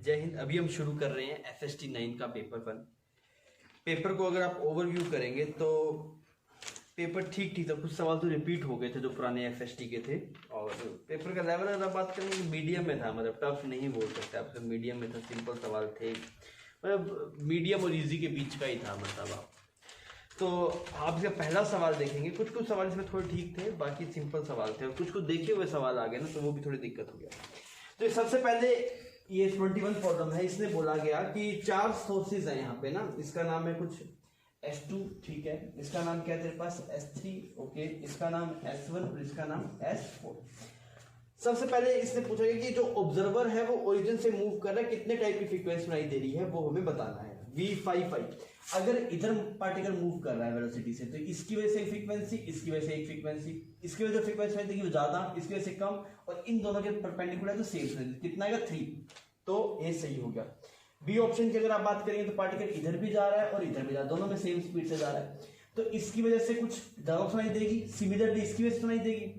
जय हिंद। अभी हम शुरू कर रहे हैं FST 9 का पेपर 1। पेपर को अगर आप ओवरव्यू करेंगे तो पेपर ठीक था, कुछ सवाल तो रिपीट हो गए थे जो पुराने FST के थे। और पेपर का लेवल अगर बात करेंगे मीडियम में था, मतलब टफ नहीं बोल सकते आप, मीडियम में था, सिंपल सवाल थे, मतलब मीडियम और इजी के बीच का ही था मतलब आप। तो आप इसका पहला सवाल देखेंगे, कुछ कुछ सवाल इसमें थोड़े ठीक थे, बाकी सिंपल सवाल थे, और कुछ कुछ देखे हुए सवाल आ गए ना तो वो भी थोड़ी दिक्कत हो गया। तो सबसे पहले ये 21 प्रॉब्लम है, इसने बोला गया कि 4 सोर्सेज है यहाँ पे ना, इसका नाम है कुछ S2, ठीक है, इसका नाम क्या है तेरे पास S3, ओके, इसका नाम S1 और इसका नाम S4। सबसे पहले इसने पूछा कि जो ऑब्जर्वर है वो ओरिजिन से मूव कर रहा है, कितने टाइप की फ्रीक्वेंसी सुनाई दे रही है वो हमें बताना है। V55 अगर इधर पार्टिकल मूव कर रहा है वेलोसिटी से तो इसकी वजह से एक फ्रीक्वेंसी, इसकी वजह से एक फ्रीक्वेंसी, इसकी वजह से फ्रीक्वेंसी देखिए वो ज्यादा, इसकी वजह से कम, और इन दोनों के परपेंडिकुलर तो सेम, कितना आएगा 3, तो ए सही हो गया। बी ऑप्शन की अगर आप बात करेंगे तो पार्टिकल इधर भी जा रहा है और इधर भी जा रहा है, दोनों में सेम स्पीड से जा रहा है, तो इसकी वजह से कुछ ज्यादा सुनाई देगी, सिमिलरली इसकी वजह से सुनाई देगी,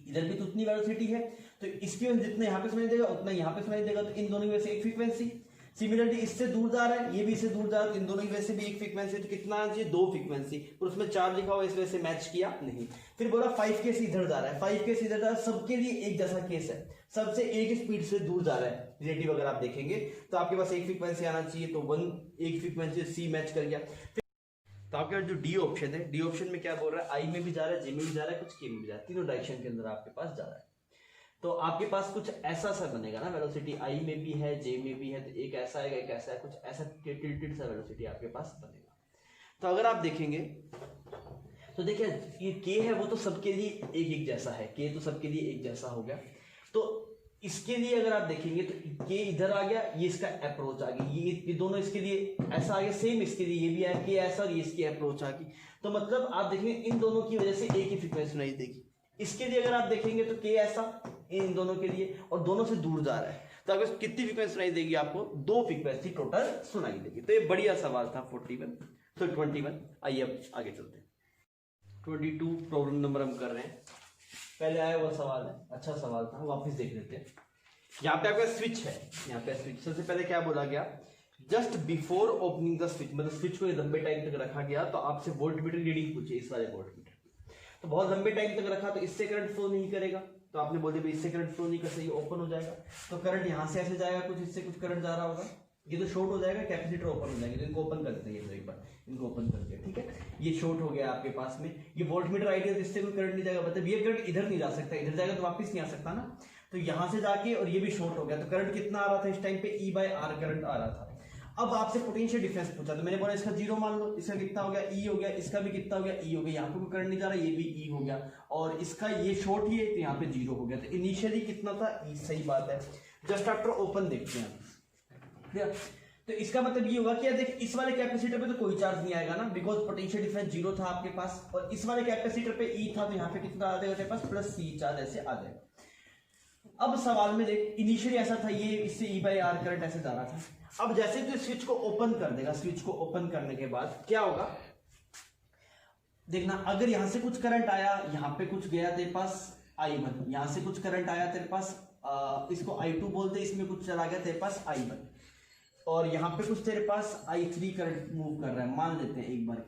इधर भी तो उतनी वेलोसिटी है तो इसकी वजह जितना यहाँ पे सुनाई देगा उतना यहाँ पे सुनाई देगा, तो इन दोनों की वजह से एक फ्रीक्वेंसी। सिमिलरली इससे दूर जा रहा है, ये भी इससे दूर जा रहा है, तो इन दोनों की वजह से भी एक फ्रीक्वेंसी, तो कितना है 2 फ्रीक्वेंसी, और उसमें 4 लिखा हुआ, इस वजह से मैच किया नहीं। फिर बोला 5 केस इधर जा रहा है, 5 केस इधर जा रहा है, सबके लिए एक जैसा केस है, सबसे एक स्पीड से दूर जा रहा है रिलेटिव अगर आप देखेंगे तो आपके पास एक फ्रीक्वेंसी आना चाहिए, तो 1 एक फ्रीक्वेंसी सी मैच कर गया। तो आपके पास जो डी ऑप्शन है, डी ऑप्शन में क्या बोल रहा है, आई में भी जा रहा है, जे में भी जा रहा है, कुछ के में भी जा रहा है, तीनों डायरेक्शन के अंदर आपके पास जा रहा है। तो आपके पास कुछ ऐसा सा बनेगा ना, वेलोसिटी आई में भी है, जे में भी है, तो एक ऐसा आएगा, एक ऐसा है, कुछ ऐसा टिल्टेड सा वेलोसिटी आपके पास बनेगा। तो अगर आप देखेंगे तो देखिए ये के है वो तो सबके लिए एक एक जैसा है, के तो सबके लिए एक जैसा हो गया। तो इसके लिए अगर आप देखेंगे तो के इधर आ गया, ये इसका अप्रोच आ गई, ये दोनों इसके लिए ऐसा आ गया, सेम इसके लिए ये भी आया के ऐसा, और ये इसकी अप्रोच आ गई। तो मतलब आप देखेंगे इन दोनों की वजह से एक ही फ्रीक्वेंसी सुनाई देगी। इसके लिए अगर आप देखेंगे तो के ऐसा इन दोनों के लिए, और दोनों से दूर जा रहा है, तो अगर कितनी फ्रीक्वेंसी सुनाई देगी आपको, 2 फ्रीक्वेंसी टोटल सुनाई देगी। तो ये बढ़िया सवाल था 41, तो 21। आइए अब आगे चलते हैं। 22 प्रॉब्लम नंबर हम कर रहे हैं, पहले आया हुआ सवाल है, अच्छा सवाल था, वापस देख लेते हैं। यहाँ पे आपका स्विच है, यहाँ पे स्विच, सबसे पहले क्या बोला गया, just before opening the switch, मतलब स्विच को लंबे टाइम तक रखा गया, तो आपसे वोल्टमीटर रीडिंग पूछे, इस वाले वोल्टमीटर, तो बहुत लंबे टाइम तक रखा तो इससे करंट फ्लो नहीं करेगा, तो आपने बोल दिया इससे करंट फ्लो नहीं कर सकता, ओपन हो जाएगा, तो करंट यहाँ से ऐसे जाएगा, कुछ इससे कुछ करंट जा रहा होगा, ये तो शॉर्ट हो जाएगा, कैपेसिटर ओपन हो जाएगा, तो इनको ओपन करते हैं, एक बार इनको ओपन करते हैं, ठीक है, ये शॉर्ट हो गया आपके पास में, ये वोल्टमीटर आइडिया, तो इससे कोई करंट नहीं जाएगा, मतलब ये करंट इधर नहीं जा सकता, इधर जाएगा तो वापस नहीं आ सकता ना, तो यहां से जाके, और ये भी शॉर्ट हो गया, तो करंट कितना आ रहा था इस टाइम पे, E/R करंट आ रहा था। अब आपसे पोटेंशियल डिफरेंस पूछा, तो मैंने बोला इसका 0 मान लो, इसका कितना हो गया E हो गया, इसका भी कितना हो गया E हो गया, यहाँ पे कोई करंट नहीं जा रहा, ये भी E हो गया, और इसका ये शॉर्ट ही है तो यहाँ पे 0 हो गया, तो इनिशियली कितना था E, सही बात है। जस्ट आफ्टर ओपन देखते हैं, तो इसका मतलब ये होगा कि देख इस वाले कैपेसिटर पे तो कोई चार्ज नहीं आएगा ना, बिकॉज पोटेंशियल डिफरेंस 0 था आपके पास, और इस वाले कैपेसिटर पे E था, तो यहाँ पे कितना आ जाएगा तेरे पास, +C चार्ज ऐसे आ जाएगा। अब सवाल में देख इनिशियली ऐसा था, ये इससे E/R करंट ऐसे जा रहा था, अब जैसे तो स्विच को ओपन कर देगा, स्विच को ओपन करने के बाद क्या होगा देखना, अगर यहां से कुछ करंट आया, यहां पे कुछ गया तेरे पास I1, यहां से कुछ करंट आया तेरे पास, इसको I2 बोलते, इसमें कुछ चला गया तेरे पास I1, और यहाँ पे कुछ तेरे पास I3 करंट मूव कर रहा है, मान लेते हैं एक बार,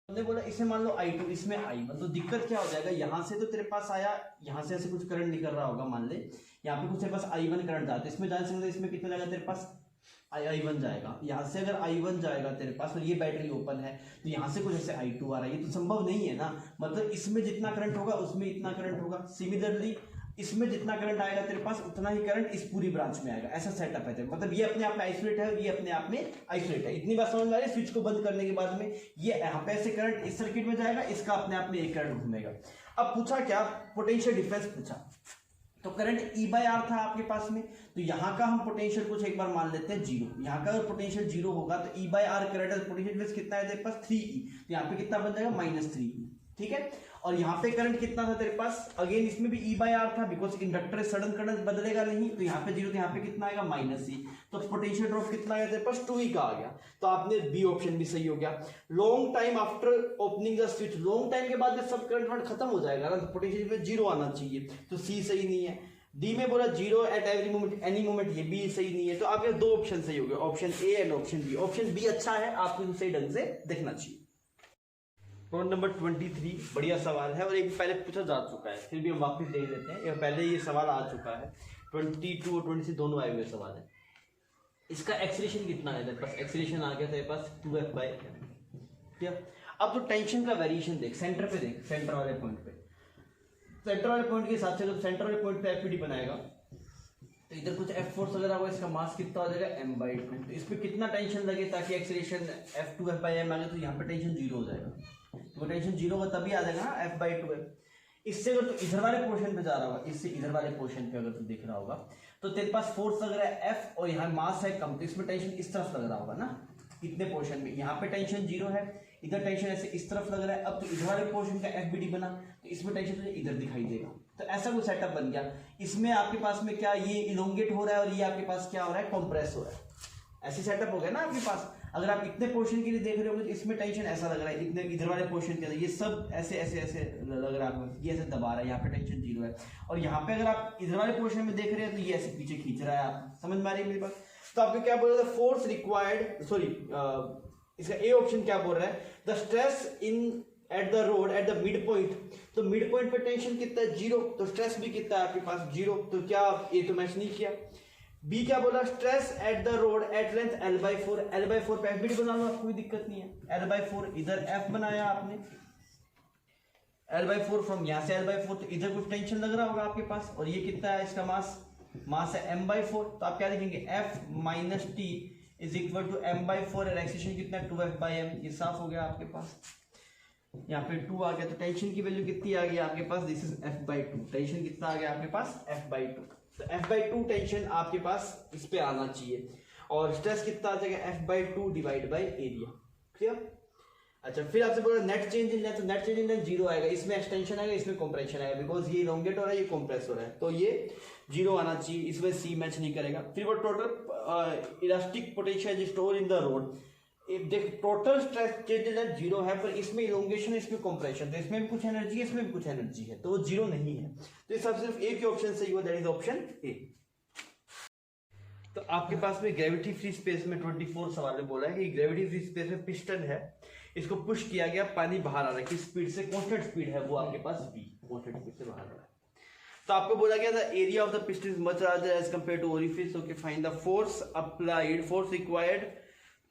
हमने बोला इसे मान लो I2, इसमें I1, तो दिक्कत क्या हो जाएगा, यहां से तो तेरे पास आया, यहां से ऐसे कुछ करंट निकल रहा होगा, मान ले यहाँ पे कुछ तेरे पास I1 करंट जाता है, इसमें जाने से मतलब इसमें कितना जाएगा तेरे पास I1 जाएगा, यहां से अगर I1 जाएगा तेरे पास, और ये बैटरी ओपन है, तो यहां से कुछ ऐसे I2 आ रहा है, ये तो संभव नहीं है ना, मतलब इसमें जितना करंट होगा उसमें इतना करंट होगा, सिमिलरली इसमें जितना करंट आएगा तेरे पास उतना ही करंट इस पूरी ब्रांच में आएगा, ऐसा सेटअप है तेरे, मतलब ये अपने आप में आइसोलेट है, ये अपने आप में आइसोलेट है, इतनी बात समझ में आ रही है। स्विच को बंद करने के बाद में ये यहाँ पे ऐसे करंट इस सर्किट में जाएगा, इसका अपने आप में एक करंट घूमेगा। अब पूछा क्या, पोटेंशियल डिफरेंस पूछा, तो करंट E/R था आपके पास में, तो यहाँ का हम पोटेंशियल कुछ एक बार मान लेते हैं 0, यहाँ का अगर पोटेंशियल 0 होगा तो E/R करंट पोटेंशियल डिफरेंस कितना है तेरे पास 3E, तो यहाँ पे कितना बन जाएगा -3E, ठीक है। और यहाँ पे करंट कितना था तेरे पास, अगेन इसमें भी E/R था, बिकॉज इंडक्टर सडन करंट बदलेगा नहीं, तो यहाँ पे 0, तो यहाँ पे कितना आएगा -E, तो पोटेंशियल ड्रॉप कितना आया तेरे पास 2E का आ गया, तो आपने बी ऑप्शन भी सही हो गया। Long time after opening the switch, long time के बाद जब सब करंट खत्म हो जाएगा ना, पोटेंशियल 0 आना चाहिए, तो सी सही नहीं है। डी में बोला zero at every moment any moment, ये भी सही नहीं है। तो आपके दो ऑप्शन सही हो गए, option A and option B. Option B अच्छा है, आपको सही ढंग से देखना चाहिए। प्रॉब्लम नंबर 23 बढ़िया सवाल है और एक पहले पूछा जा चुका है, फिर भी हम वापस देख लेते हैं। पहले ये सवाल आ चुका है, 22 और 23 दोनों आए हुए सवाल है। इसका एक्सीलरेशन कितना है तेरे पास, एक्सीलरेशन आ गया तेरे पास 2f/m। क्या अब तो टेंशन का वेरिएशन देख, सेंटर पे देख, सेंटर वाले पॉइंट पे, सेंटर वाले पॉइंट के हिसाब से जब सेंटर वाले पॉइंट पे एफपीडी बनाएगा तो इधर कुछ एफ फोर्स वगैरह होगा, इसका मास कितना हो जाएगा m/2। तो इस पे कितना टेंशन लगे ताकि एक्सीलरेशन f2f/m आ गया, तो यहाँ पे टेंशन जीरो हो जाएगा। तो टेंशन जीरो होगा तभी आ जाएगा ना f/2f। इससे अगर तो इधर वाले पोर्शन पे जा रहा होगा, इससे इधर वाले पोर्शन पे अगर तू देख रहा होगा तो तेरे पास फोर्स लग रहा है f और यहाँ मास है कम, तो इसमें टेंशन इस तरफ लग रहा होगा ना, इतने पोर्शन में। यहाँ पे टेंशन जीरो है, इधर टेंशन ऐसे इस तरफ लग रहा है। अब तो इधर वाले पोर्शन का एफबीडी बना तो इसमें टेंशन तुझे इधर दिखाई देगा। तो ऐसा कोई सेटअप बन गया। इसमें आपके पास में क्या ये इलोंगेट हो रहा है और ये आपके पास क्या हो रहा है, कंप्रेस हो रहा है। ऐसे सेटअप हो गया ना आपके पास। अगर आप इतने पोर्शन के लिए देख रहे होंगे तो इसमें टेंशन ऐसा लग रहा है, इतने इधर वाले पोर्शन के अंदर ये सब ऐसे ऐसे ऐसे लग रहा है, ये ऐसे दबा रहा है, यहाँ पे टेंशन जीरो है। और यहाँ पे अगर आप इधर वाले पोर्शन में देख रहे हैं तो ये ऐसे पीछे खींच रहा है। आप समझ में आ रही है मेरी बात। तो आपको क्या बोल रहा था, फोर्स रिक्वायर्ड, सॉरी इसका ए ऑप्शन क्या बोल रहा है, the stress in eight the rod at the mid point. तो मिड पॉइंट पे टेंशन कितना है, जीरो, तो स्ट्रेस भी कितना है आपके पास, जीरो। तो क्या ए तो मैच नहीं किया। बी क्या बोला, stress at the rod at length l/4, l/4 पे एफबीडी बना लो, कोई दिक्कत नहीं है। l/4 इधर f बनाया आपने, l/4 फ्रॉम यहाँ से l/4, तो इधर कुछ टेंशन लग रहा होगा आपके पास। और ये कितना है, इसका मास है m/4। तो आप क्या लिखेंगे, f minus T is equal to m/4 और एक्सीलरेशन कितना है 2f/m। ये साफ हो गया आपके पास, यहाँ पे 2 आ गया। तो टेंशन की वैल्यू कितनी आ गई आपके पास, दिस इज f/2। टेंशन कितना आ गया आपके पास, f/2। तो f/2 टेंशन आपके पास इस पे आना चाहिए। और स्ट्रेस कितना आ जाएगा, f/2 divide by area. Clear. अच्छा, फिर आपसे बोला नेट चेंज इन लेंथ, तो net change in length zero आएगा। इसमें एक्सटेंशन आएगा, इसमें कंप्रेशन आएगा, बिकॉज ये इलोंगेट हो रहा है, ये कंप्रेस हो रहा है, तो ये जीरो आना चाहिए। इसमें सी मैच नहीं करेगा। फिर वो total elastic potential store in the rod, देख total stress change in length zero है, पर इसमें इलोंगेशन है, इसमें कंप्रेशन, तो इसमें भी कुछ एनर्जी है, इसमें भी कुछ एनर्जी है, तो वो जीरो नहीं है। तो इस सब सिर्फ एक ही ऑप्शन सही हुआ, दैट इज ऑप्शन ए। तो आपके पास में ग्रेविटी फ्री स्पेस में 24 सवाल में बोला है कि ग्रेविटी फ्री स्पेस में पिस्टन है, इसको पुश किया गया, पानी बाहर आ रहा है, किस स्पीड से, कांस्टेंट स्पीड है वो आपके पास v, कांस्टेंट स्पीड से बाहर आ रहा है। तो आपको बोला गया था area of the piston is much larger as compared to orifice. Okay, find the force applied, force required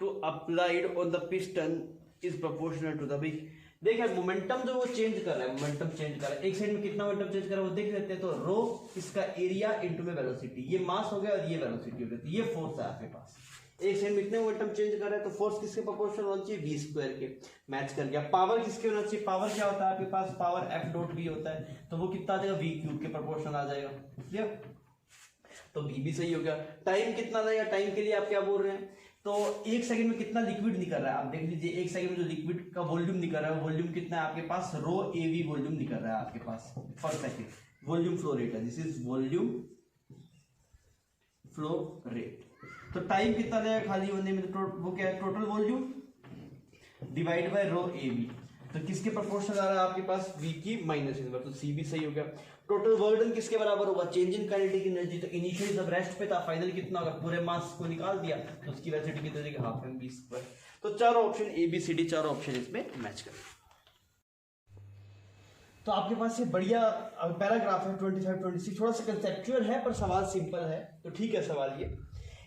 to applied on the piston is proportional to the big. देखिए मोमेंटम जो वो चेंज कर रहा है, मोमेंटम चेंज कर रहा है, एक साइड में कितना मोमेंटम चेंज कर रहा है वो देख लेते हैं। तो रो इसका एरिया इनटू में वेलोसिटी, ये मास हो गया और ये वेलोसिटी हो गई, तो ये फोर्स है आपके पास। एक साइड में इतने मोमेंटम चेंज कर रहा है, तो फोर्स किसके प्रोपोर्शनल होना चाहिए, v स्क्वायर के, मैच कर गया। पावर किसके होना चाहिए, पावर क्या होता है आपके पास, पावर f डॉट v होता है, तो वो कितना आ जाएगा, v क्यूब के प्रोपोर्शनल आ जाएगा। क्लियर। तो v भी सही हो गया। टाइम कितना जाएगा, टाइम के लिए आप क्या बोल रहे हैं, तो एक सेकंड में कितना लिक्विड निकल रहा है, आप देख लीजिए एक सेकंड में जो लिक्विड का वॉल्यूम निकल रहा है, वॉल्यूम कितना है आपके पास, रो AV वॉल्यूम निकल रहा है आपके पास पर सेकंड। वॉल्यूम फ्लो रेट है, this is volume flow rate. तो टाइम कितना लगेगा खाली होने में, तो वो क्या है, total volume divide by rho AV। तो किसके प्रोपोर्शनल आ रहा है आपके पास, v की माइनस इनवर्स, तो c भी सही हो गया। टोटल वर्क किसके बराबर होगा, चेंज इन काइनेटिक एनर्जी। तो इनिशियली जब रेस्ट पे था, फाइनल कितना होगा, पूरे मास को निकाल दिया तो उसकी वेलोसिटी कितनी देगी, हाफ mv स्क्वायर। तो चारों option A B C D, चारों ऑप्शन इसमें मैच करें। तो आपके पास ये बढ़िया पैराग्राफ है 25 26, थोड़ा सा कंसेप्चुअल है पर सवाल सिंपल है, तो ठीक है सवाल ये।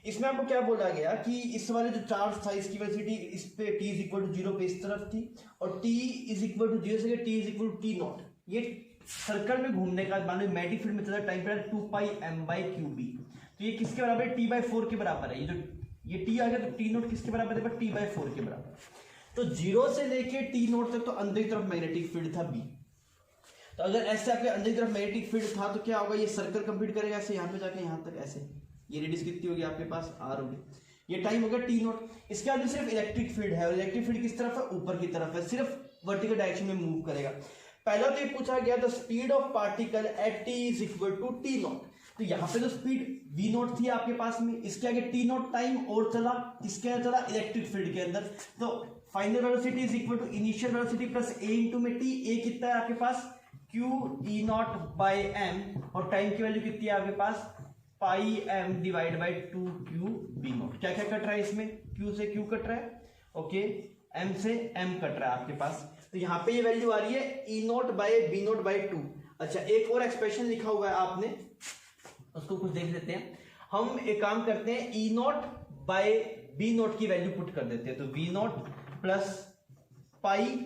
इसमें आपको क्या बोला गया कि इस वाले जो चार्ज था इसकी वेलोसिटी इस पे t इज इक्वल टू 0 पे इस तरफ थी, और t इज इक्वल टू 0 से t is equal to t not. ये सर्कल में घूमने का मान लो मैग्नेटिक फील्ड में चला, टाइम पीरियड 2πm/qb। तो ये किसके बराबर है, t/4 के बराबर है। ये जो ये t आ गया तो t नॉट किसके बराबर है, t/4 के बराबर। तो 0 से लेके t नॉट तक तो अंदर की तरफ मैग्नेटिक फील्ड था b। तो अगर ऐसे आपके अंदर की तरफ मैग्नेटिक फील्ड था तो क्या होगा, ये सर्कल कंप्लीट करेगा ऐसे, यहाँ पे जाके यहाँ तक ऐसे, ये रेडियस कितनी होगी आपके पास, r होगी। ये टाइम होगा t नॉट। इसके बाद सिर्फ इलेक्ट्रिक फील्ड है, और इलेक्ट्रिक फील्ड किस तरफ है, ऊपर की तरफ है, सिर्फ वर्टिकल डायरेक्शन में मूव करेगा। पहला तो ये पूछा गया the speed of particle at t is equal to t not. तो यहाँ पे जो स्पीड v नॉट थी आपके पास में, इसके आगे t नॉट टाइम और चला, किसके अंदर चला, इलेक्ट्रिक फील्ड के अंदर। तो final velocity is equal to initial velocity plus a into में t। a कितना है आपके पास, Q E not by M, और टाइम की वैल्यू कितनी है आपके पास pi M divide by 2 Q B not. क्या क्या कट रहा है इसमें, क्यू से क्यू कट रहा है, ओके, एम से एम कट रहा है आपके पास। तो यहाँ पे ये वैल्यू आ रही है E not by B not by 2। अच्छा, एक और एक्सप्रेशन लिखा हुआ है आपने, उसको कुछ देख लेते हैं। हम एक काम करते हैं, E not by B not की वैल्यू पुट कर देते हैं। तो V not plus pi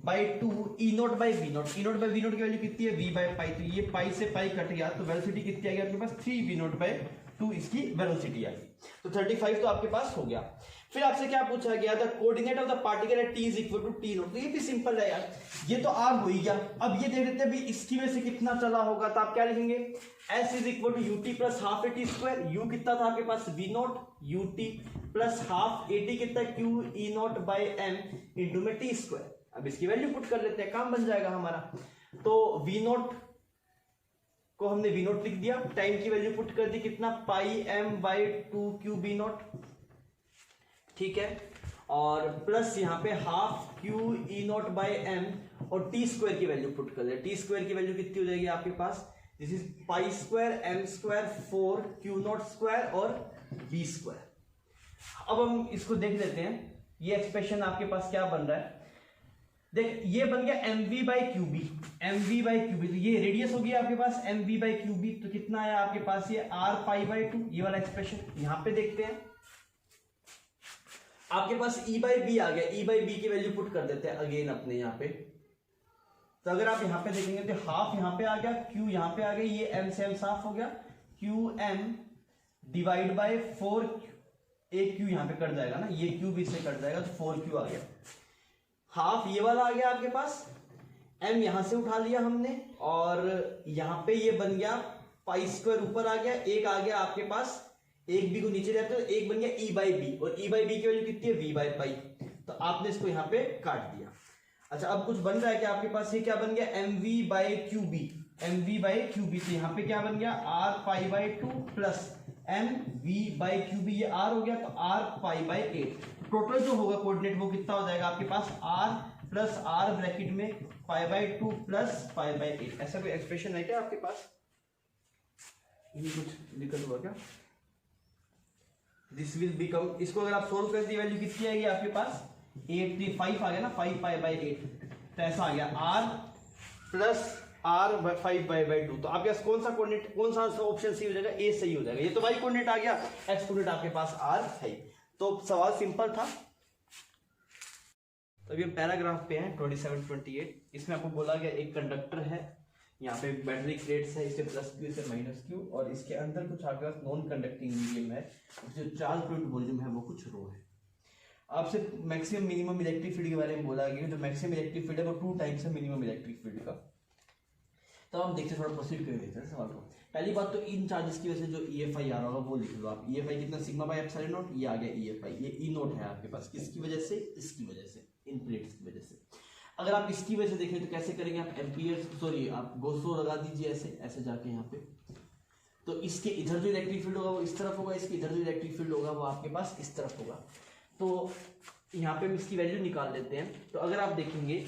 by 2 E not by V not. E not by V not की वैल्यू कितनी है, वी बाई पाई। तो ये पाई से पाई कट गया, तो वेलोसिटी कितनी आ गई आपके पास 3 वी नॉट बाई 2 इसकी वेलोसिटी आ गई। तो 35 तो आपके पास हो गया। फिर आपसे क्या पूछा गया था, coordinate of the particle at T is equal to T not. तो ये भी सिंपल है यार, ये तो आर हो ही गया। अब ये देख लेते हैं अभी इसकी वजह से कितना चला होगा। तो आप क्या लिखेंगे, S is equal to U T plus half A T square. U कितना था आपके पास V not U T plus half A T कितना Q E not by M into में टी स्क्वायर। अब इसकी वैल्यू पुट कर लेते हैं, काम बन जाएगा हमारा। तो वी नॉट को हमने वी नॉट लिख दिया, टाइम की वैल्यू पुट कर दी कितना pi M by 2 Q B not, ठीक है, और प्लस यहाँ पे half Q E not by M, और टी स्क्वायर की वैल्यू पुट कर दे। टी स्क्वायर की वैल्यू कितनी हो जाएगी आपके पास, this is pi square M square 4 Q not square और बी स्क्वायर। अब हम इसको देख लेते हैं, ये एक्सप्रेशन आपके पास क्या बन रहा है। देख, ये बन गया M V by Q B, M V by Q B. तो ये रेडियस हो गया आपके पास M V by Q B. तो कितना आया आपके पास ये आर पाई बाई 2, ये वाला एक्सप्रेशन। यहां पे देखते हैं आपके पास ई बाई बी आ गया, ई बाई बी की वैल्यू पुट कर देते हैं अगेन अपने यहाँ पे। तो अगर आप यहाँ पे देखेंगे तो हाफ यहाँ पे आ गया, क्यू यहाँ पे आ गया, ये एम से एम साफ हो गया, क्यू एम डिवाइड बाई 4, एक क्यू यहाँ पे कट जाएगा ना, ये क्यू भी से कट जाएगा, तो 4 क्यू आ गया। हाफ ये वाला आ गया आपके पास, एम यहां से उठा लिया हमने, और यहां पे ये बन गया पाई स्क्वायर ऊपर आ गया, एक आ गया आपके पास, एक बी को नीचे रहते हो, एक बन गया ई बाई बी, और ई बाई बी की वैल्यू कितनी है वी बाई पाई। तो आपने इसको यहाँ पे काट दिया। अच्छा, अब कुछ बन रहा है क्या आपके पास, ये क्या बन गया M V by Q B, M V by Q B. तो यहाँ पे क्या बन गया R pi by 2 plus M V by Q B, ये आर हो गया, तो आर पाई बाई 8। टोटल जो होगा कोऑर्डिनेट वो कितना हो जाएगा आपके पास आर प्लस आर ब्रैकेट में पाई बाई 2 प्लस पाई बाई 8। ऐसा कोई एक्सप्रेशन है क्या आपके पास, ये कुछ दिक्कत हुआ क्या। दिस विल बिकम, इसको अगर आप सोल्व कर दी वैल्यू कितनी आएगी आपके पास 85 आ गया ना, 5 पाई बाई 8। तो ऐसा आ गया आर प्लस आर 5 बाई 2। तो आपके पास कौन सा कोऑर्डिनेट, कौन सा ऑप्शन सही हो जाएगा, ए सही हो जाएगा। ये तो वाई कोऑर्डिनेट आ गया, एक्स कोऑर्डिनेट आपके पास आर है। तो सवाल सिंपल था। तो अभी हम पैराग्राफ पे हैं 27-28। इसमें आपको बोला गया एक कंडक्टर है, यहाँ पे बैटरी प्लेट्स है, इसे प्लस क्यू इसे माइनस क्यू, और इसके अंदर कुछ आपके पास नॉन कंडक्टिंग मीडियम है, जो चार्ज फ्लूइड वॉल्यूम है वो कुछ रो है। आपसे मैक्सिमम मिनिमम इलेक्ट्रिक फील्ड के बारे में बोला गया, जो मैक्सिमम इलेक्ट्रिक फील्ड है वो 2 टाइम्स है मिनिमम इलेक्ट्रिक फील्ड का। तो हम देखते हैं, थोड़ा प्रोसीड करके देखते हैं सवाल को। पहली बात तो इन चार्जेस की वजह से जो EFI आ रहा होगा वो लिख लो आप। EFI कितना सिग्मा बाय एप्सिलॉन नॉट, ये आ गया EFI, ये E नॉट है आपके पास, किसकी वजह से, इसकी वजह से, इन प्लेट्स की वजह से। अगर आप इसकी वजह से देखें तो कैसे करेंगे आप, एम्पियर सॉरी आप गोसो लगा दीजिए ऐसे ऐसे जाके यहाँ पे। तो इसके इधर जो इलेक्ट्रिक फील्ड होगा वो इस तरफ होगा, इसके इधर जो इलेक्ट्रिक फील्ड होगा वो आपके पास इस तरफ होगा। तो यहाँ पे हम इसकी वैल्यू निकाल लेते हैं। तो अगर आप देखेंगे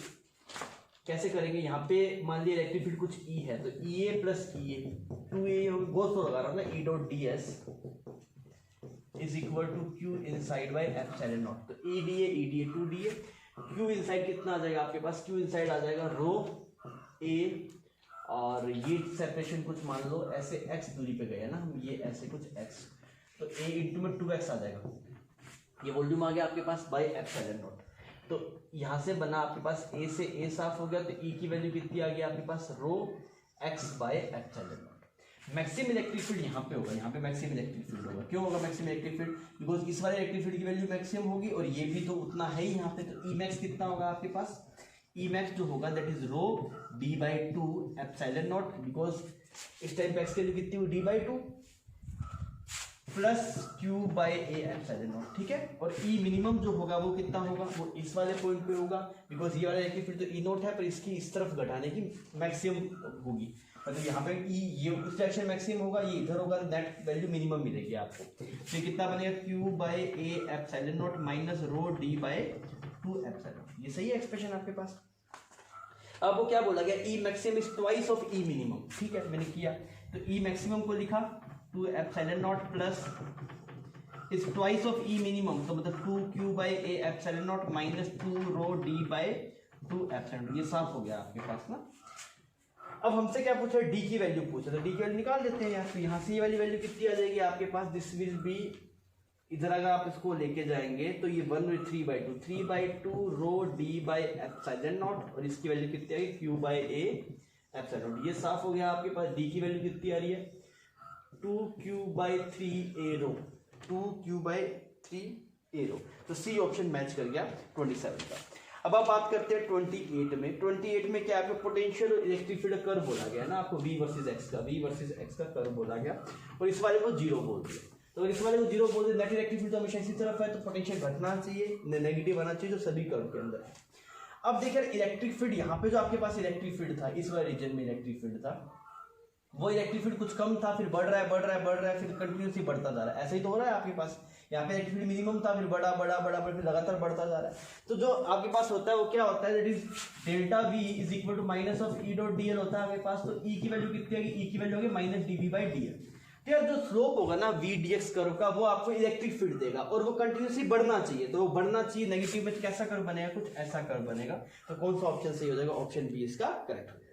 कैसे करेंगे, यहाँ पे मान लिया इलेक्ट्रिक फील्ड कुछ E है, तो EA प्लस EA 2A गोसो लगा रहा हूँ ना, E dot DS is equal to Q inside by epsilon not. तो EDA 2DA, क्यू इनसाइड कितना आ जाएगा आपके पास, क्यू इनसाइड आ जाएगा रो A, और ये सेपरेशन कुछ मान लो ऐसे x दूरी पे गए ना हम, ये ऐसे कुछ x, तो A इंटू में 2x आ जाएगा, ये वॉल्यूम आ गया आपके पास बाय एप्सिलॉन नॉट। तो यहां से बना आपके पास A से A साफ हो गया, तो E की वैल्यू कितनी आ गई आपके पास रो x bye epsilon not. Maximum electric field यहाँ पे होगा, यहाँ पे मैक्सिमम इलेक्ट्रिक फील्ड होगा। क्यों होगा मैक्सिमम इलेक्ट्रिक फील्ड, बिकॉज इस वाले इलेक्ट्रिक फील्ड की वैल्यू मैक्सिमम होगी, और ये भी तो उतना है ही यहाँ पे। तो E मैक्स कितना होगा आपके पास, E मैक्स जो होगा that is rho D by 2 epsilon not, because इस टाइम पे x की वैल्यू कितनी हुई D by 2 plus Q by A epsilon not, ठीक है। और E मिनिमम जो होगा वो कितना होगा, वो इस वाले पॉइंट पे होगा, बिकॉज ये वाला इलेक्ट्रिक फील्ड तो E नॉट है, पर इसकी इस तरफ घटाने की मैक्सिमम होगी, मतलब यहाँ पे E ये उस डायरेक्शन मैक्सिमम होगा, ये इधर होगा, तो नेट वैल्यू मिनिमम मिलेगी आपको। तो कितना बनेगा Q by A epsilon not minus rho D by 2 epsilon. ये सही है एक्सप्रेशन आपके पास। अब वो क्या बोला गया, ई maximum is twice of E minimum, ठीक है मैंने किया, तो ई मैक्सिमम को लिखा 2 epsilon not plus is twice of E minimum, तो मतलब 2q by A epsilon not minus 2 rho D by 2 epsilon, ये साफ हो गया आपके पास ना। अब हमसे क्या पूछा, डी की वैल्यू पूछा, तो डी की वैल्यू निकाल देते हैं यार। तो यहाँ से ये वाली वैल्यू कितनी आ जाएगी आपके पास, दिस विल बी, इधर अगर आप इसको लेके जाएंगे तो ये 3/2 रो डी बाई एप्सिलॉन नॉट, और इसकी वैल्यू कितनी आएगी Q by A epsilon not. ये साफ हो गया आपके पास। डी की वैल्यू कितनी आ रही है 2q/3 रो, 2q/3 रो, तो सी ऑप्शन मैच कर गया 27 का। अब आप बात करते हैं 28 में। 28 में क्या आपको पोटेंशियल और इलेक्ट्रिक फील्ड कर्व बोला गया ना, आपको V वर्सेस x का कर्व बोला गया, और इस वाले को 0 बोल दिया। तो इस वाले को 0 बोल दिया, नेट इलेक्ट्रिक फील्ड तो हमेशा इसी तरफ है, तो पोटेंशियल घटना चाहिए, नेगेटिव आना चाहिए, जो सभी कर्व के अंदर है। अब देखिए इलेक्ट्रिक फील्ड, यहाँ पे जो आपके पास इलेक्ट्रिक फील्ड था, इस वाले रीजन में इलेक्ट्रिक फील्ड था, वो इलेक्ट्रिक फील्ड कुछ कम था, फिर बढ़ रहा है, फिर कंटिन्यूसली बढ़ता जा रहा है। ऐसा ही तो हो रहा है आपके पास, यहाँ पे इलेक्ट्रिक फील्ड मिनिमम था, फिर बड़ा, फिर लगातार बढ़ता जा रहा है। तो जो आपके पास होता है वो क्या होता है, that is delta V is equal to minus of E dot dl होता है आपके पास। तो E की वैल्यू कितनी आएगी, E की वैल्यू होगी माइनस dV बाई dl। तो यार जो स्लोप होगा ना V dx कर्व का, वो आपको इलेक्ट्रिक फील्ड देगा, और वो कंटिन्यूसली बढ़ना चाहिए, तो वो बढ़ना चाहिए। नेगेटिव में कैसा कर्व बनेगा, कुछ ऐसा कर्व बनेगा। तो कौन सा ऑप्शन सही हो जाएगा, ऑप्शन बी इसका करेक्ट हो जाएगा।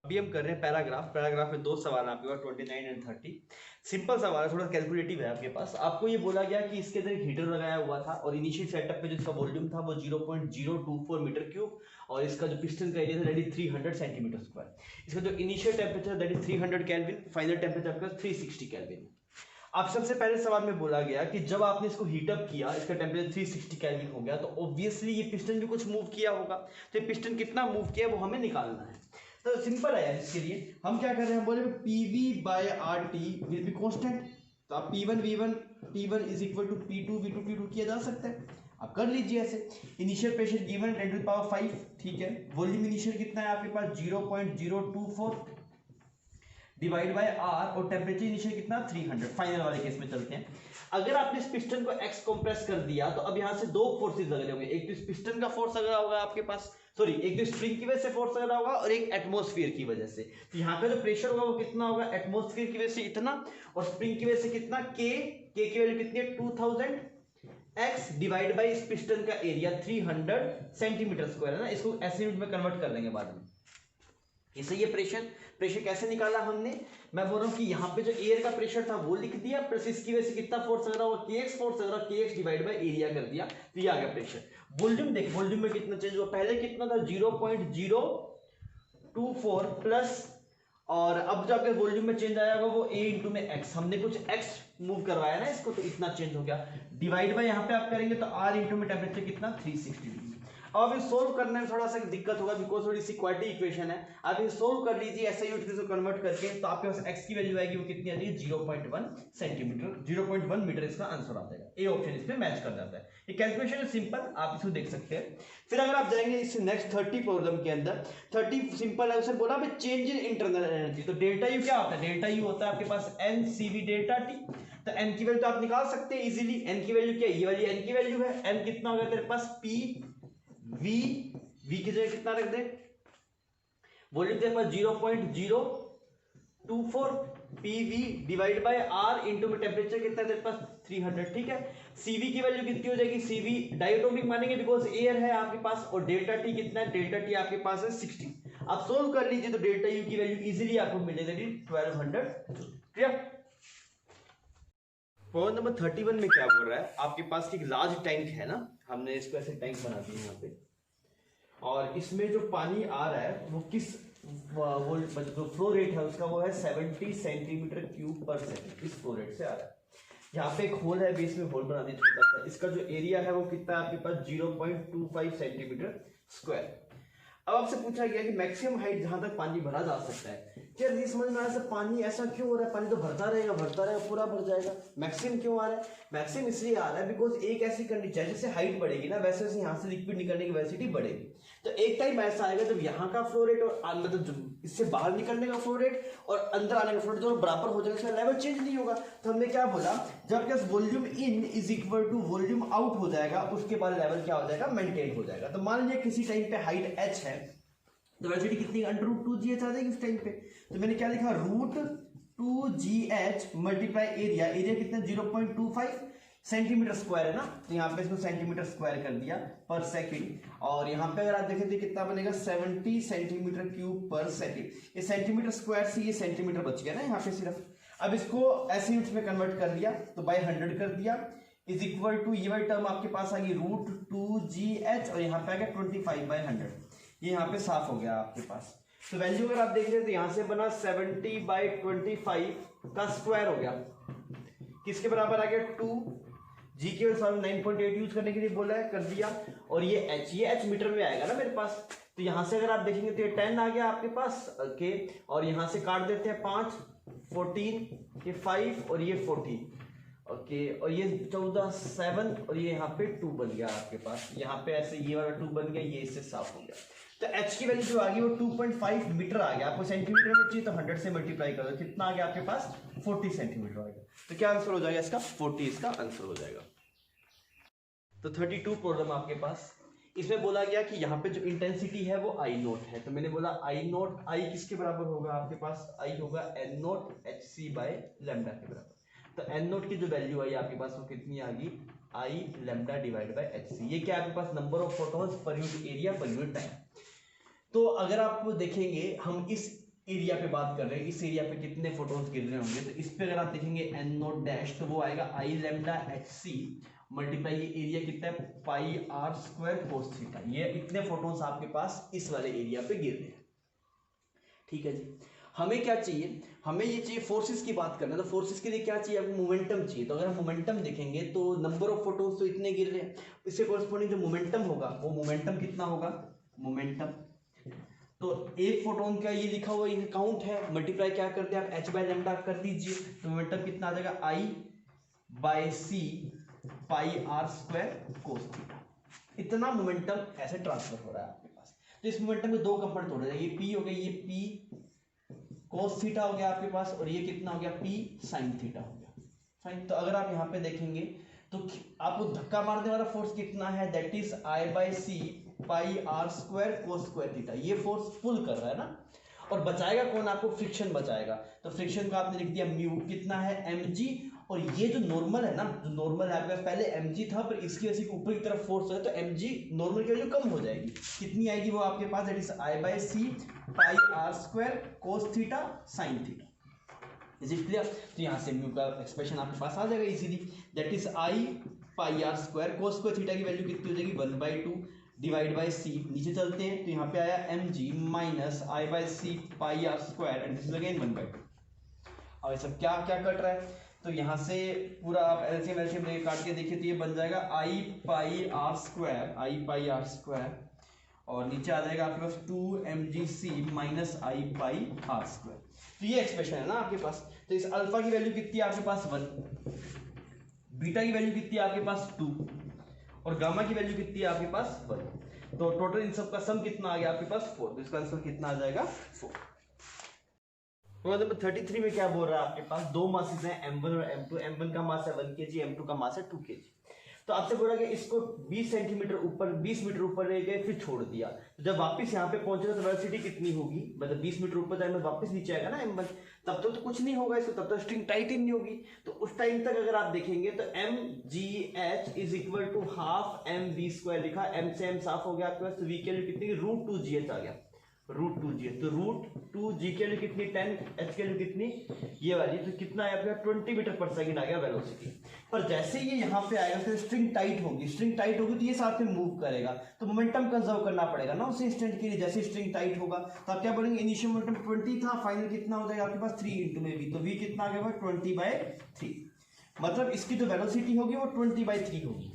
अभी हम कर रहे हैं पैराग्राफ में 2 सवाल आपके पास 29 एंड 30। सिंपल सवाल है, थोड़ा कैलकुलेटिव है आपके पास। आपको ये बोला गया कि इसके अंदर एक हीटर लगाया हुआ था, और इनिशियल सेटअप पे जो इसका वॉल्यूम था वो 0.024 मीटर क्यूब, और इसका जो पिस्टन का एरिया था दैट इज 300 सेंटीमीटर स्क्वायर। इसका जो initial temperature that is 300 kelvin, final temperature आपका 360 केल्विन। अब सबसे पहले सवाल में बोला गया कि जब आपने इसको हीटअप किया, इसका टेम्परेचर 360 केल्विन हो गया, तो ऑब्वियसली ये पिस्टन भी कुछ मूव किया होगा। तो ये पिस्टन कितना मूव किया वो हमें निकालना है। तो सिंपल है यार, इसके लिए हम क्या कर रहे हैं, बोले PV/RT विल बी कांस्टेंट। तो आप P1 T1 is equal to P2 V2 T2 किया जा सकता है, आप कर लीजिए ऐसे। इनिशियल प्रेशर गिवन 10⁵, ठीक है। वॉल्यूम इनिशियल कितना है आपके पास 0.024 डिवाइड बाय R, और टेम्परेचर इनिशियल कितना 300। फाइनल वाले केस में चलते हैं। अगर आपने इस पिस्टन को एक्स कंप्रेस कर दिया, तो अब यहाँ से 2 फोर्सेस लग रहे होंगे, एक तो इस पिस्टन का फोर्स लग रहा होगा आपके पास, सॉरी एक तो स्प्रिंग की वजह से फोर्स लग रहा होगा, और एक एटमॉस्फेयर की वजह से। तो यहाँ का जो प्रेशर होगा वो कितना होगा, एटमॉस्फेयर की वजह से इतना, और स्प्रिंग की वजह से कितना, K की वैल्यू कितनी है 2000 x डिवाइड बाई इस पिस्टन का एरिया 300 सेंटीमीटर स्क्वायर है ना। इसको ऐसे यूनिट में कन्वर्ट कर देंगे बाद में। इसे ये प्रेशर कैसे निकाला हमने, मैं बोल रहा हूँ कि यहाँ पे जो एयर का प्रेशर था वो लिख दिया, प्लस इसकी वजह से कितना फोर्स लग रहा होगा, kx फोर्स लग रहा है, kx डिवाइड बाय एरिया कर दिया, तो ये आ गया प्रेशर। वॉल्यूम देख, वॉल्यूम में कितना चेंज हुआ, पहले कितना था 0.024 प्लस, और अब जो आपके वॉल्यूम में चेंज आया होगा वो a इंटू में x, हमने कुछ x मूव करवाया ना इसको, तो इतना चेंज हो गया। डिवाइड बाय यहाँ पे आप करेंगे तो r इंटू में टेम्परेचर कितना 360 डिग्री। अब इसे सोल्व करने में थोड़ा सा दिक्कत होगा, बिकॉज थोड़ी सी क्वाड्रेटिक इक्वेशन है। आप इसे सोल्व कर लीजिए ऐसे यूनिट से कन्वर्ट करके, तो आपके पास x की वैल्यू आएगी वो कितनी आ रही है 0.1 सेंटीमीटर, 0.1 मीटर इसका आंसर आ जाएगा। ए ऑप्शन इसमें मैच कर जाता है। ये कैलकुलेशन है सिंपल, आप इसको देख सकते हैं। फिर अगर आप जाएंगे इस नेक्स्ट 30 प्रॉब्लम के अंदर, 30 सिंपल है, उसने बोला चेंज इन इंटरनल एनर्जी। तो डेल्टा यू क्या होता है, डेल्टा यू होता है आपके पास NCV डेल्टा टी। तो n की वैल्यू तो आप निकाल सकते हैं इजीली। n की वैल्यू क्या है, ये वाली n की वैल्यू है। n कितना होगा तेरे पास PV की जगह कितना रख दे, वॉल्यूम तेरे पास 0.024 PV divide by R into में टेम्परेचर कितना है तेरे पास 300, ठीक है। CV की वैल्यू कितनी हो जाएगी, CV डायटोमिक मानेंगे बिकॉज एयर है आपके पास, और डेल्टा टी कितना है, डेल्टा टी आपके पास है 60। आप सोल्व कर लीजिए तो डेल्टा यू की वैल्यू इजीली आपको मिलेगी 1200। क्लियर। प्रॉब्लम नंबर 31 में क्या बोल रहा है, आपके पास एक लार्ज टैंक है ना, हमने इसको ऐसे टैंक बना दिया यहाँ पे, और इसमें जो पानी आ रहा है वो किस वो जो फ्लो रेट है उसका वो है 70 सेंटीमीटर क्यूब पर सेकंड, इस फ्लो रेट से आ रहा है। यहाँ पे एक होल है, बीच में होल बना दिया छोटा सा। इसका जो एरिया है वो कितना है आपके पास 0.25 सेंटीमीटर स्क्वायर। अब आपसे पूछा गया कि मैक्सिमम हाइट जहां तक पानी भरा जा सकता है। क्या ये समझ में आया पानी ऐसा क्यों हो रहा है, पानी तो भरता रहेगा पूरा भर जाएगा, मैक्सिमम क्यों आ रहा है, मैक्सिमम इसलिए आ रहा है बिकॉज एक ऐसी कंडीशन, जैसे हाइट बढ़ेगी ना वैसे वैसे यहाँ से लिक्विड निकलने की वेलोसिटी बढ़ेगी। तो एक टाइम ऐसा आएगा जब यहाँ का फ्लो रेट और मतलब इससे बाहर निकलने का फ्लो रेट और अंदर आने का फ्लो रेट दोनों बराबर हो जाएगा, इसका लेवल चेंज नहीं होगा। तो हमने क्या बोला, जब क्या volume in is equal to volume out हो जाएगा, उसके बाद लेवल क्या हो जाएगा, मेंटेन हो जाएगा। तो मान लीजिए किसी टाइम पे हाइट h है, तो वेलोसिटी कितनी √2gh आ जाएगी उस टाइम पे। तो मैंने क्या लिखा, √2gh मल्टीप्लाई एरिया, एरिया कितना 0.25 सेंटीमीटर स्क्वायर है ना, तो यहाँ पे इसको सेंटीमीटर स्क्वायर कर दिया पर सेकंड। और यहाँ पे अगर आप देखें तो कितना बनेगा 70 सेंटीमीटर क्यूब पर सेकंड। ये सेंटीमीटर स्क्वायर से ये सेंटीमीटर बच गया ना यहाँ पे सिर्फ। अब इसको ऐसे यूनिट्स में कन्वर्ट कर दिया तो बाय 100 कर दिया, इज इक्वल टू ये वाली टर्म आपके पास आ गई √2gh और यहाँ पे आ गया 25/100। ये यहाँ पे साफ हो गया आपके पास। तो वैल्यू अगर आप देख रहे हैं तो यहाँ से बना 70/25 का स्क्वायर हो गया, किसके बराबर आ गया 2 जी के 9.8 यूज करने के लिए बोला है, कर दिया। और ये h मीटर में आएगा ना मेरे पास, तो यहां से अगर आप देखेंगे तो ये 10 आ गया आपके पास ओके। और यहां से काट देते हैं 5 14 ये 5 और ये 14 ओके, और ये 14 7 और ये यहाँ पे 2 बन गया आपके पास। यहाँ पे ऐसे ये वाला 2 बन गया, ये इससे साफ हो गया। तो h की वैल्यू जो आ गई वो 2.5 मीटर आ गया। आपको सेंटीमीटर में चाहिए तो 100 से मल्टीप्लाई कर दो, कितना आ गया आपके पास 40 सेंटीमीटर आ गया। तो क्या आंसर हो जाएगा इसका 40, इसका आंसर हो जाएगा। तो 32 प्रॉब्लम आपके पास, इसमें बोला गया कि यहाँ पे जो इंटेंसिटी है वो आई नोट है। तो मैंने बोला आई नोट, आई किसके बराबर होगा आपके पास, आई होगा एन नोट hc/लैम्डा के बराबर। तो एन नोट की जो वैल्यू आई आपके पास वो कितनी आ गई, I lambda divide by hc। ये क्या आपके पास number of photons per unit area per unit time. तो अगर आप देखेंगे हम इस एरिया पे बात कर रहे हैं, इस एरिया पे कितने फोटॉन्स गिर रहे होंगे, तो इस पे अगर आप देखेंगे एन नोट डैश तो वो आएगा आई लैम्डा hc मल्टीप्लाई ये एरिया कितना है πr² cos थीटा। ये इतने फोटॉन्स आपके पास इस वाले एरिया पे गिर रहे हैं। ठीक है जी, हमें क्या चाहिए, हमें ये चाहिए फोर्सेस की बात करना है। तो फोर्सेस के लिए क्या चाहिए, आपको मोमेंटम चाहिए। तो अगर हम मोमेंटम देखेंगे तो नंबर ऑफ फोटॉन्स तो इतने गिर रहे हैं, इससे कोरस्पॉन्डिंग जो मोमेंटम होगा वो मोमेंटम कितना होगा, मोमेंटम तो एक फोटोन का ये लिखा हुआ ये काउंट है, मल्टीप्लाई क्या करते हैं आप h/लैम्डा कर दीजिए, तो मोमेंटम कितना आ जाएगा I/c πr² cos थीटा। इतना मोमेंटम ऐसे ट्रांसफर हो रहा है आपके पास। तो इस मोमेंटम में दो कंपोनेंट हो रहे हैं, ये p हो गया, ये p cos थीटा हो गया आपके पास, और ये कितना हो गया p sin थीटा हो गया। फाइन, तो अगर आप यहाँ पे देखेंगे तो आपको धक्का मारने वाला फोर्स कितना है, that is I/c πr² cos² theta. ये फोर्स पुल कर रहा है ना, और बचाएगा कौन, आपको फ्रिक्शन बचाएगा। तो फ्रिक्शन का आपने लिख दिया म्यू, कितना है mg, और ये जो नॉर्मल है ना, जो नॉर्मल है आपके पास पहले mg था पर इसकी वजह से ऊपर की तरफ फोर्स है तो mg नॉर्मल की वैल्यू कम हो जाएगी। कितनी आएगी वो आपके पास, that is I/c πr² cos theta sin theta. Is it clear? तो यहाँ से म्यू का एक्सप्रेशन आपके पास आ जाएगा easily, that is I πr² cos² theta की वैल्यू कितनी हो जाएगी 1/2 डिवाइड बाय c। नीचे चलते हैं तो यहाँ पे आया mg minus I/c πr² and this is again 1/2। अब ये सब क्या क्या कट रहा है, तो यहाँ से पूरा आप एलसीएम लेके काट के देखिए तो ये बन जाएगा I πr² और नीचे आ जाएगा आपके पास 2mgc माइनस I πr²। तो ये एक्सप्रेशन है ना आपके पास। तो इस अल्फा की वैल्यू कितनी है आपके पास 1, बीटा की वैल्यू कितनी है आपके पास 2 और गामा की वैल्यू कितनी है आपके पास 1। तो टोटल इन सब का सम कितना आ गया आपके पास 4। तो इसका आंसर कितना आ जाएगा 4। नंबर 33 में क्या बोल रहा है आपके पास, दो मासेस हैं m1 और m2। m1 का मास है 1 kg, m2 का मास है 2 kg। तो आपसे बोला कि इसको 20 सेंटीमीटर ऊपर 20 मीटर ऊपर ले गए फिर छोड़ दिया, तो जब वापस यहाँ पे पहुंचेगा तो वेलोसिटी कितनी होगी, मतलब 20 मीटर ऊपर जाए वापस नीचे आएगा ना m1, तब तो कुछ नहीं होगा इसको, तब तो स्ट्रिंग टाइट ही नहीं होगी। तो उस टाइम तक अगर आप देखेंगे तो mgh is equal to half mv² लिखा, m से m साफ हो गया आपके पास, तो v की वैल्यू कितनी √2gh आ गया, √2gh। तो √2g की वैल्यू कितनी 10, h की वैल्यू कितनी ये वाली, तो कितना है आपका 20 मीटर पर सेकंड आ गया वेलोसिटी। पर जैसे ये यहाँ पे आएगा तो स्ट्रिंग टाइट होगी, स्ट्रिंग टाइट होगी तो ये साथ में मूव करेगा, तो मोमेंटम कंजर्व करना पड़ेगा ना उस इंस्टेंट के लिए। जैसे स्ट्रिंग टाइट होगा तो आप क्या बोलेंगे, इनिशियल मोमेंटम 20 था, फाइनल कितना हो जाएगा आपके पास 3 × में v, तो v कितना आ गया 20/3। मतलब इसकी जो वेलोसिटी होगी वो 20/3 होगी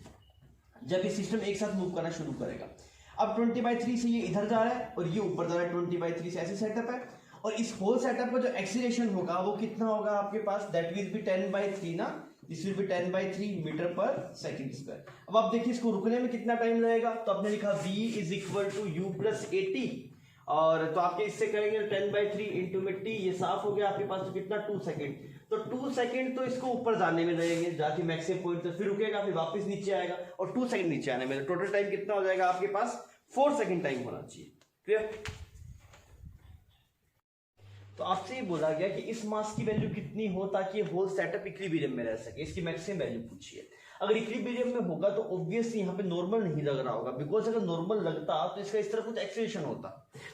जब ये सिस्टम एक साथ मूव करना शुरू करेगा। अब 20/3 से ये इधर जा रहा है और ये ऊपर जा रहा है 20/3 से, ऐसे सेटअप है। और इस होल सेटअप का जो एक्सीलरेशन होगा वो कितना होगा आपके पास, दैट विल बी 10/3 ना, दिस विल बी 10/3 मीटर पर सेकंड स्क्वायर। अब आप देखिए इसको रुकने में कितना टाइम लगेगा, तो आपने लिखा v is equal to u plus 80, और तो आपके इससे करेंगे 10/3 इंटू में t, ये साफ हो गया आपके पास, तो कितना 2 सेकंड। तो 2 सेकंड तो इसको ऊपर जाने में लगेंगे, जाके मैक्सिमम पॉइंट तो फिर रुकेगा, फिर वापस नीचे आएगा, और 2 सेकंड नीचे आने में, टोटल टाइम कितना हो जाएगा आपके पास 4 सेकंड टाइम होना चाहिए। क्लियर? तो आपसे ये बोला गया कि इस मास की वैल्यू कितनी हो ताकि होल सेटअप इक्विलिब्रियम में रह सके, इसकी मैक्सिमम वैल्यू पूछी है। अगर इक्विलिब्रियम में होगा तो ऑब्वियसली यहाँ पे नॉर्मल नहीं लग रहा होगा, बिकॉज अगर नॉर्मल लगता तो इसका इस तरह कुछ एक्सेलेरेशन होता,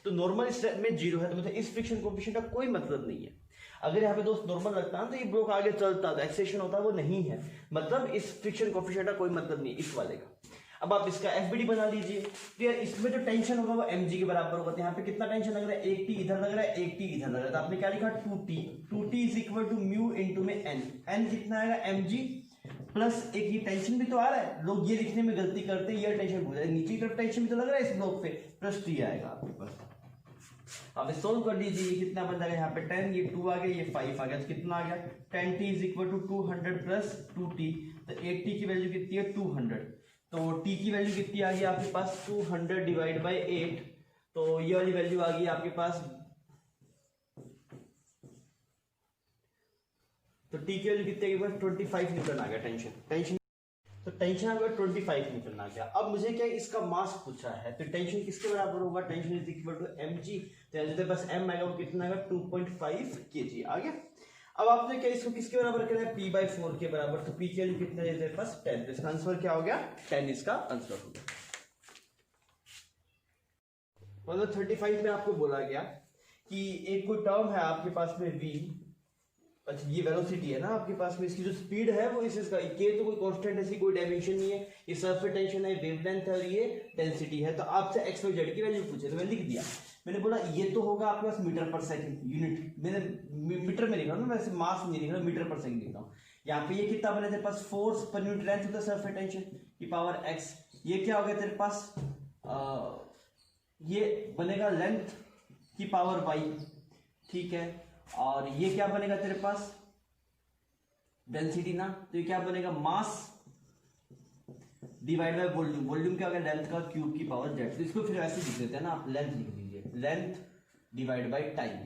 तो नॉर्मल में 0 है तो मतलब इस फ्रिक्शन कोएफिशिएंट का कोई मतलब नहीं है। अगर यहाँ पे दोस्त नॉर्मल लगता है तो ये ब्लॉक आगे चलता, तो एक्सेलेरेशन होता वो नहीं है, मतलब इस फ्रिक्शन कोएफिशिएंट का कोई मतलब नहीं इस वाले का। अब आप इसका एफबीडी बना लीजिए, तो यार इसमें जो टेंशन होगा वो mg के बराबर होगा। तो यहाँ पे कितना टेंशन लग रहा है, एक टी इधर लग रहा है, एक टी इधर लग रहा है, तो आपने क्या लिखा 2t is equal to mu into में n कितना आएगा mg प्लस एक ये टेंशन भी तो आ रहा है, लोग ये लिखने में गलती करते हैं, ये टेंशन भूल जाए, नीचे की तरफ टेंशन भी तो लग रहा है इस ब्लॉक पे, प्लस टी आएगा आपके पास। आप सोल्व कर लीजिए, ये कितना बन जाएगा, यहाँ पे 10, ये 2 आ गया, ये 5 आ गया, तो कितना आ गया 10t is equal to 200 plus 2t, तो 8t की वैल्यू कितनी है 200, तो t की वैल्यू कितनी आ गई आपके पास 200 डिवाइड बाई 8, तो ये वाली वैल्यू आ गई आपके पास, तो t की वैल्यू कितनी आ गई 25 न्यूटन आ गया टेंशन, तो टेंशन आ गया 25 न्यूटन आ गया। अब मुझे क्या इसका मास पूछा है, तो टेंशन किसके बराबर होगा, tension is equal to mg, तो जैसे बस m आएगा वो कितना आएगा 2.5 kg आ गया। अब आपने क्या इसको किसके बराबर करना है, p/4 के बराबर, तो p की वैल्यू कितना है तेरे पास 10, तो इसका आंसर क्या हो गया 10, इसका आंसर हो गया। मतलब 35 में आपको बोला गया कि एक कोई टर्म है आपके पास में v, अच्छा ये वेलोसिटी है ना आपके पास में, इसकी जो स्पीड है वो इसका k तो कोई कांस्टेंट ऐसी कोई डायमेंशन नहीं है, ये सरफेस टेंशन है, वेवलेंथ है और ये डेंसिटी है, तो आपसे x y z की वैल्यू पूछे तो मैं लिख दिया। मैंने बोला ये तो होगा आपके पास मीटर पर सेकंड यूनिट, मैंने मीटर में लिखा ना, वैसे मास नहीं लिख रहा, मीटर पर सेकंड लिख रहा हूँ। यहाँ पे ये कितना बने तेरे पास force per unit length of the surface tension की पावर x, ये क्या हो गया तेरे पास ये बनेगा लेंथ की पावर y, ठीक है, और ये क्या बनेगा तेरे पास डेंसिटी ना, तो ये क्या बनेगा mass divide by volume, volume क्या होगा लेंथ का क्यूब की पावर z, तो इसको फिर ऐसे लिख देते हैं ना, आप लेंथ लिख लीजिए, लेंथ डिवाइड बाय टाइम,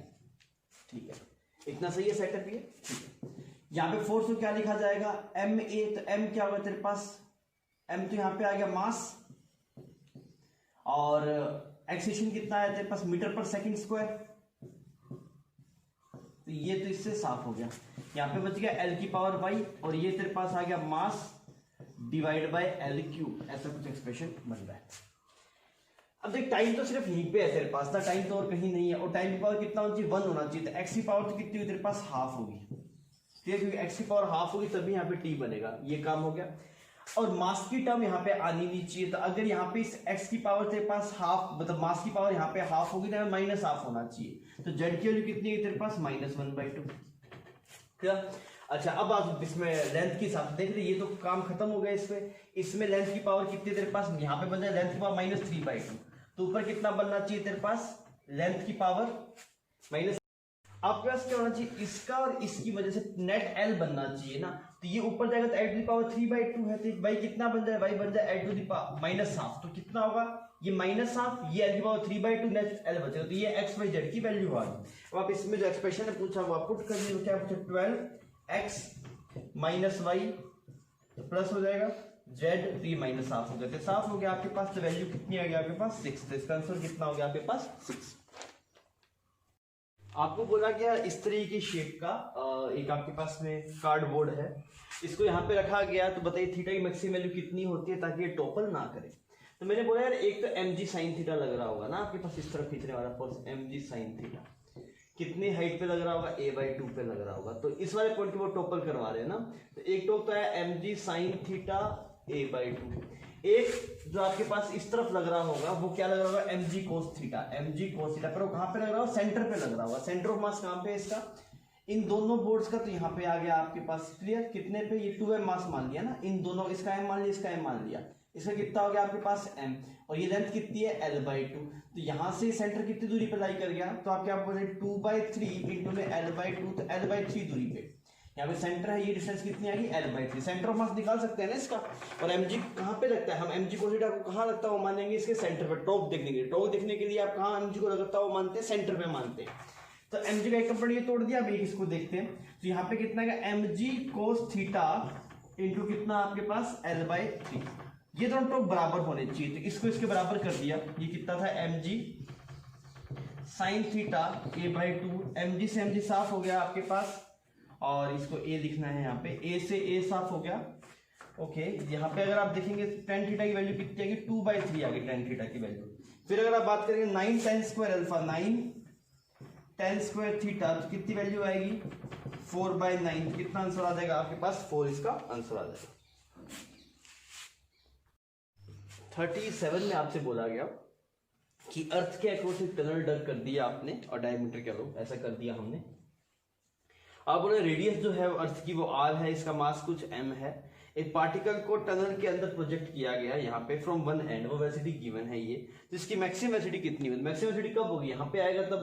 ठीक है, इतना सही है सेटअप ये, ठीक है। यहाँ पे फोर्स को क्या लिखा जाएगा ma, तो m क्या होगा तेरे पास m, तो यहाँ पे आ गया मास, और एक्सेलेरेशन कितना है तेरे पास मीटर पर सेकंड स्क्वायर, तो ये तो इससे साफ हो गया। यहाँ पे बच गया l की पावर y, और ये तेरे पास आ गया mass divide by l cube, ऐसा कुछ एक्सप्रेशन बन रहा है। अब देख टाइम तो सिर्फ यहीं पे है तेरे पास ना, टाइम तो और कहीं नहीं है, और टाइम की पावर कितना होना चाहिए 1 होना चाहिए, तो x की पावर तो कितनी हुई तेरे पास हाफ होगी, ठीक है, क्योंकि x की पावर हाफ होगी तभी यहाँ पे t बनेगा, ये काम हो गया। और मास की टर्म यहाँ पे आनी नहीं चाहिए, तो अगर यहाँ पे इस x की पावर तेरे पास हाफ, मतलब मास की पावर यहाँ पे हाफ होगी तो माइनस हाफ होना चाहिए, तो z की वैल्यू कितनी है तेरे पास -1/2, क्या। अच्छा अब आप इसमें लेंथ के हिसाब से देख रहे, ये तो काम खत्म हो गया, इसमें लेंथ की पावर कितनी तेरे पास, यहाँ पे बन जाए लेंथ की पावर -3/2, तो ऊपर कितना बनना चाहिए तेरे पास लेंथ की पावर माइनस, आपके पास क्या होना चाहिए इसका और इसकी वजह से नेट l बनना चाहिए ना, तो ये ऊपर जाएगा तो l टू द पावर 3/2 है, तो y कितना बन जाए, y बन जाए l to the power -half, तो कितना होगा ये -हाफ, ये l की पावर 3/2, नेट l बचेगा, तो ये x y z की वैल्यू आ गई। अब आप इसमें जो एक्सप्रेशन है पूछा वो पुट कर दीजिए, क्या पूछा 12x - y प्लस हो जाएगा z, तो ये -हाफ हो गया, तो साफ हो गया आपके पास, तो वैल्यू कितनी आ गई आपके पास 6, तो इसका आंसर कितना हो गया आपके पास 6। आपको बोला गया इस तरीके की शेप का एक आपके पास में कार्डबोर्ड है, इसको यहाँ पे रखा गया, तो बताइए थीटा की मैक्सिमम वैल्यू कितनी होती है ताकि ये टॉपल ना करे। तो मैंने बोला यार एक तो mg sin थीटा लग रहा होगा ना आपके पास, इस तरफ खींचने वाला फोर्स mg sin थीटा कितनी हाइट पे लग रहा होगा, a/2 पे लग रहा होगा, तो इस वाले पॉइंट को वो टॉपल करवा रहे हैं ना, तो एक टॉप तो है mg sin थीटा a/2, एक जो आपके पास इस तरफ लग रहा होगा वो क्या लग रहा होगा mg cos थीटा, पर वो कहाँ पे लग रहा होगा सेंटर पे लग रहा होगा, सेंटर ऑफ मास कहाँ पे है इसका, इन दोनों बोर्ड्स का, तो यहाँ पे आ गया आपके पास क्लियर, कितने पे ये 2m मास मान लिया ना, इन दोनों इसका m मान लिया, इसका m मान लिया, इसका कितना हो गया आपके पास m, और ये लेंथ कितनी है l/2, तो यहाँ से सेंटर कितनी दूरी पे लाई कर गया, तो आप क्या बोले 2/3 इंटू में l/2, तो l/3 दूरी पे यहाँ पे सेंटर है, ये डिस्टेंस कितनी आएगी l/3, सेंटर ऑफ मास निकाल सकते हैं ना इसका, और mg कहाँ पे लगता है, हम mg को थीटा को कहाँ लगता है वो मानेंगे इसके सेंटर पे, टॉप देखने के लिए, टॉप देखने के लिए आप कहाँ mg को लगता है वो मानते हैं सेंटर पे मानते हैं, तो mg का एक कंपोनेंट ये तोड़ दिया, अभी इसको देखते हैं, तो यहाँ पे कितना है mg cos थीटा इंटू कितना आपके पास l/3, ये दोनों टॉप बराबर होने चाहिए, तो इसको इसके बराबर कर दिया, ये कितना था mg sine theta a/2 mg से mg साफ हो गया आपके पास, और इसको a लिखना है यहाँ पे, a से a साफ हो गया। ओके, यहाँ पे अगर आप देखेंगे tan थीटा की वैल्यू कितनी आएगी, 2/3 आ गई tan थीटा की वैल्यू। फिर अगर आप बात करेंगे 9 tan square alpha, 9 tan square theta, तो कितनी वैल्यू आएगी 4/9। कितना आंसर आ जाएगा आपके पास, 4 इसका आंसर आ जाएगा। 37 में आपसे बोला गया कि अर्थ के अक्रॉस एक टनल डग कर दिया आपने, और डायमीटर कह लो, ऐसा कर दिया हमने। अब बोले रेडियस जो है अर्थ की वो r है, इसका मास कुछ m है। एक पार्टिकल को टनल के अंदर प्रोजेक्ट किया गया यहाँ पे फ्रॉम वन एंड, वो वेलोसिटी गिवन है ये, तो इसकी मैक्सिमम वेलोसिटी कितनी होगी, मैक्सिमम वेलोसिटी कब होगी, यहाँ पे आएगा तब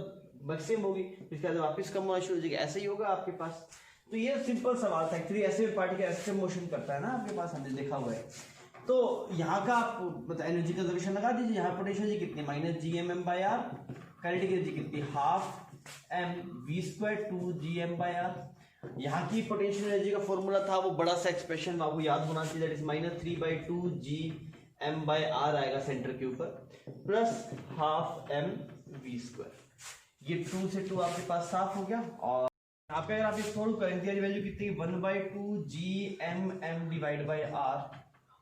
मैक्सिमम होगी, इसके बाद वापस कम होना शुरू हो जाएगी, ऐसे ही होगा आपके पास। तो ये सिंपल सवाल था एक्चुअली, ऐसे पार्टिकल ऐसे मोशन करता है ना आपके पास, हमने देखा हुआ है। तो यहाँ का आप मतलब एनर्जी कंजर्वेशन लगा दीजिए, यहाँ पोटेंशियल एनर्जी कितनी -gm/r, काइनेटिक एनर्जी कितनी 12 mv² 2gm/r। यहाँ की पोटेंशियल एनर्जी का फॉर्मूला था वो बड़ा सा एक्सप्रेशन आपको याद होना चाहिए, दैट इज -3/2 gm/r आएगा सेंटर के ऊपर, प्लस 12 mv²। ये 2 से 2 आपके पास साफ हो गया। और यहाँ पे अगर आप ये सोल्व करेंगे वैल्यू कितनी 1/2 gmm/r,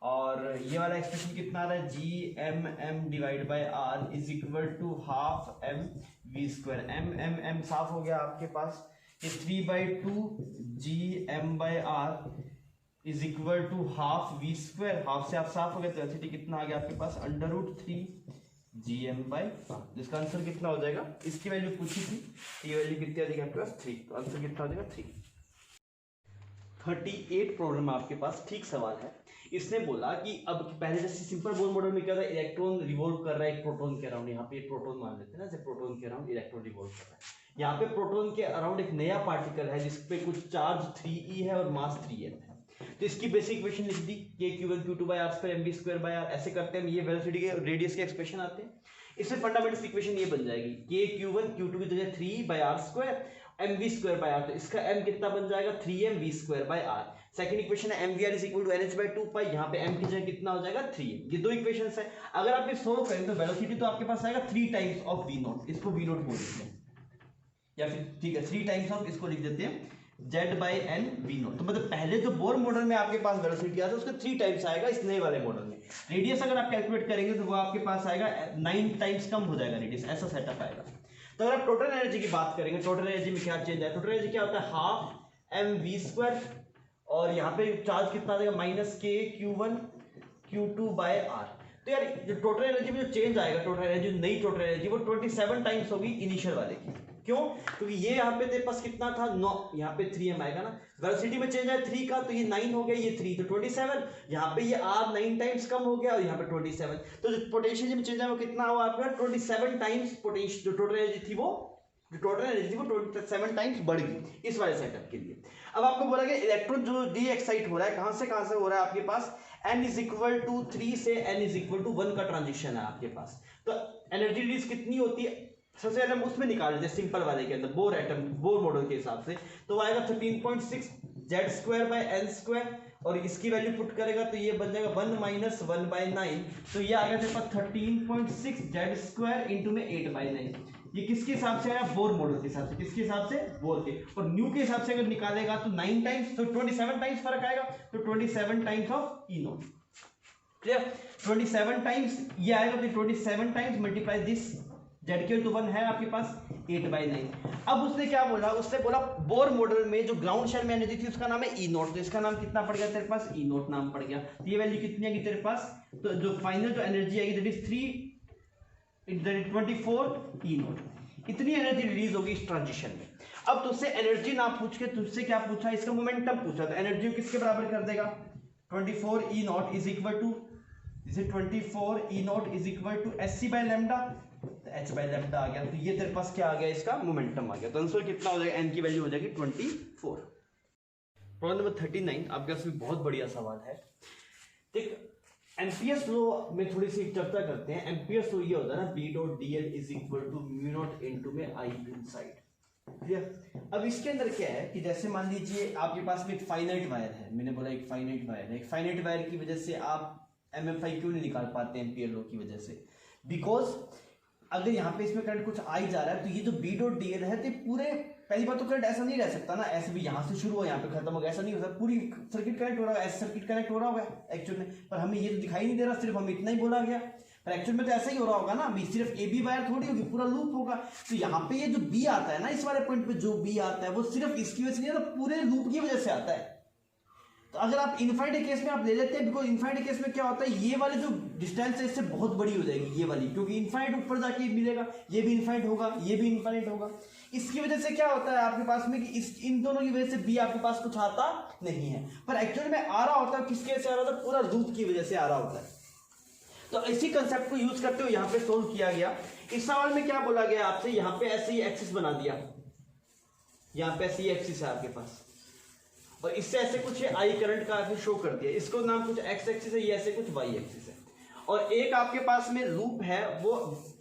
और ये वाला एक्सप्रेशन कितना आ रहा है gmm/r is equal to 12 mv²। m साफ हो गया आपके पास, ये 3/2 gm/r is equal to 12 v², half से आप साफ हो गया, तो एलसीटी कितना आ गया आपके पास √3 gm/r, जिसका आंसर कितना हो जाएगा, इसकी वैल्यू पूछी थी, ये वैल्यू कितनी आ जाएगी आपके पास 3, तो आंसर कितना हो जाएगा 3। 38 प्रॉब्लम आपके पास ठीक सवाल है। इसने बोला कि अब पहले जैसे सिंपल बोर मॉडल में क्या था, इलेक्ट्रॉन रिवॉल्व कर रहा है एक प्रोटॉन के अराउंड, यहाँ पे एक प्रोटॉन मान लेते हैं ना, जैसे प्रोटॉन के अराउंड इलेक्ट्रॉन रिवॉल्व कर रहा है। यहाँ पे प्रोटॉन के अराउंड एक नया पार्टिकल है जिसपे कुछ चार्ज 3e है और मास 3m है, तो इसकी बेसिक इक्वेशन लिख दी k₁ q2/r² mv²/r, ऐसे करते हैं, ये वेलोसिटी के रेडियस के एक्सप्रेशन आते हैं। इसमें फंडामेंटल इक्वेशन ये बन जाएगी k₁ q2 की जगह 3/r², mv²/r, तो इसका m कितना बन जाएगा 3mv²/r। सेकंड इक्वेशन है mvr is equal to nh/2π, यहाँ पे m की जगह कितना हो जाएगा 3m। ये दो इक्वेशंस है, अगर आप ये सोल्व करें तो वेलोसिटी तो आपके पास आएगा 3 टाइम्स ऑफ v0, इसको v0 बोल देते हैं, या फिर ठीक है 3 टाइम्स ऑफ, इसको लिख देते हैं z/n v0। तो मतलब पहले जो बोर मॉडल में आपके पास वेलोसिटी आता है उसका 3 टाइम्स आएगा इस नए वाले मॉडल में। रेडियस अगर आप कैलकुलेट करेंगे तो वो आपके पास आएगा 9 टाइम्स कम हो जाएगा रेडियस, ऐसा सेटअप आएगा। तो अगर आप टोटल एनर्जी की बात करेंगे, टोटल एनर्जी में क्या चेंज है, टोटल एनर्जी क्या होता है 12 mv², और यहाँ पे चार्ज कितना देगा -k₁ q2/r। तो यार जो टोटल एनर्जी में जो चेंज आएगा, टोटल एनर्जी नई टोटल एनर्जी वो 27 टाइम्स होगी इनिशियल वाले की। क्यों, क्योंकि ये यहाँ पे तेरे पास कितना था 9, यहाँ पे 3m आएगा ना, वेलोसिटी में चेंज है 3 का, तो ये 9 हो गया, ये 3 तो 27, यहाँ पे ये r 9 टाइम्स कम हो गया और यहाँ पे 27, तो जो पोटेंशियल में चेंज है वो कितना हुआ आपका 27 टाइम्स पोटेंशियल, जो टोटल एनर्जी थी वो 27 टाइम्स बढ़ गई इस वाले सेटअप के लिए। अब आपको बोला गया इलेक्ट्रॉन जो डी एक्साइट हो रहा है कहां से हो रहा है आपके पास, n इज इक्वल टू 3 से n इज इक्वल टू 1 का ट्रांजिशन है आपके पास, तो एनर्जी रिलीज कितनी होती है सबसे पहले हम उसमें निकाल लेते हैं सिंपल वाले के अंदर, बोर एटम बोर मॉडल के हिसाब से, तो आएगा 13.6 z²/n², और इसकी वैल्यू पुट करेगा तो ये बन जाएगा 1 - 1/9, तो ये आ गया तेरे पास 13.6 z² इंटू में 8/9। ये किसके हिसाब से आया, बोर मॉडल के हिसाब से, किसके हिसाब से, बोर के। और न्यू के हिसाब से अगर निकालेगा तो 9 टाइम्स, तो 27 टाइम्स फर्क आएगा, तो 27 times of E0, clear, 27 times ये आएगा, तो 27 टाइम्स मल्टीप्लाई दिस z तो 1 है आपके पास 8/9। अब उसने क्या बोला, उसने बोला बोर मॉडल में जो ग्राउंड शेल में एनर्जी थी उसका नाम है E0, तो इसका नाम कितना पड़ गया तेरे पास, E0 नाम पड़ गया। तो ये वैल्यू कितनी आएगी तेरे पास, तो जो फाइनल जो एनर्जी आएगी दैट इज 24 E0, इतनी एनर्जी रिलीज होगी इस ट्रांजिशन में। अब तुझसे एनर्जी ना पूछ के तुझसे क्या पूछा, इसका मोमेंटम पूछा, तो एनर्जी को किसके बराबर कर देगा, 24 E0 is equal to 24 E0 is equal to hc/λ, तो h/λ आ गया, तो ये तेरे पास क्या आ गया, इसका मोमेंटम आ गया। तो आंसर कितना हो जाएगा, n की वैल्यू हो जाएगी 24। प्रॉब्लम नंबर 39 आपके पास बहुत बढ़िया सवाल है। देख एम्पियर्स लॉ में थोड़ी सी चर्चा करते हैं। एम्पियर्स लॉ ये होता है ना B.dl is equal to μ0 into में I इनसाइड, क्लियर। अब इसके अंदर क्या है कि जैसे मान लीजिए आपके पास में एक फाइनाइट वायर है, मैंने बोला एक फाइनाइट वायर है, एक फाइनाइट वायर की वजह से आप MFI क्यों नहीं निकाल पाते एम्पियर लॉ की वजह से, बिकॉज अगर यहाँ पे इसमें करंट कुछ आ ही जा रहा है तो ये जो बी डॉट डी एल है तो पूरे, पहली बात तो करंट ऐसा नहीं रह सकता ना, ऐसे भी यहाँ से शुरू हो यहाँ पे खत्म हो गया, ऐसा नहीं हो सकता, पूरी सर्किट कनेक्ट हो रहा है, ऐसे सर्किट कनेक्ट हो रहा होगा एक्चुअल में, पर हमें ये तो दिखाई नहीं दे रहा, सिर्फ हमें इतना ही बोला गया, पर एक्चुअल में तो ऐसा ही हो रहा होगा ना, अभी सिर्फ ए बी वायर थोड़ी होगी, पूरा लूप होगा। तो यहाँ पे ये जो बी आता है ना, इस वाले पॉइंट पे जो बी आता है वो सिर्फ इसकी वजह से नहीं आता, पूरे लूप की वजह से आता है। तो अगर आप इनफाइनाइट केस में आप ले लेते हैं, बिकॉज इनफाइनाइट केस में क्या होता है, ये वाली जो डिस्टेंस है इससे बहुत बड़ी हो जाएगी ये वाली, क्योंकि इनफाइनाइट ऊपर जाके मिलेगा, ये भी इनफाइनाइट होगा, ये भी इनफाइनाइट होगा। इसकी वजह से क्या होता है आपके पास में कि इन दोनों की वजह से बी आपके पास कुछ आता नहीं है, पर एक्चुअली में आ रहा होता है, किसकी वजह से आ रहा होता है, पूरा लूप की वजह से आ रहा होता है। तो इसी कंसेप्ट को यूज करते हुए यहाँ पे सोल्व किया गया। इस सवाल में क्या बोला गया आपसे, यहाँ पे ऐसे ही एक्सिस बना दिया, यहाँ पे ऐसे ही एक्सिस है आपके पास, और इससे ऐसे कुछ आई करंट का ऐसे शो कर दिया, इसको नाम कुछ एक्स एक्सिस है, ये ऐसे कुछ वाई एक्सिस है, और एक आपके पास में लूप है वो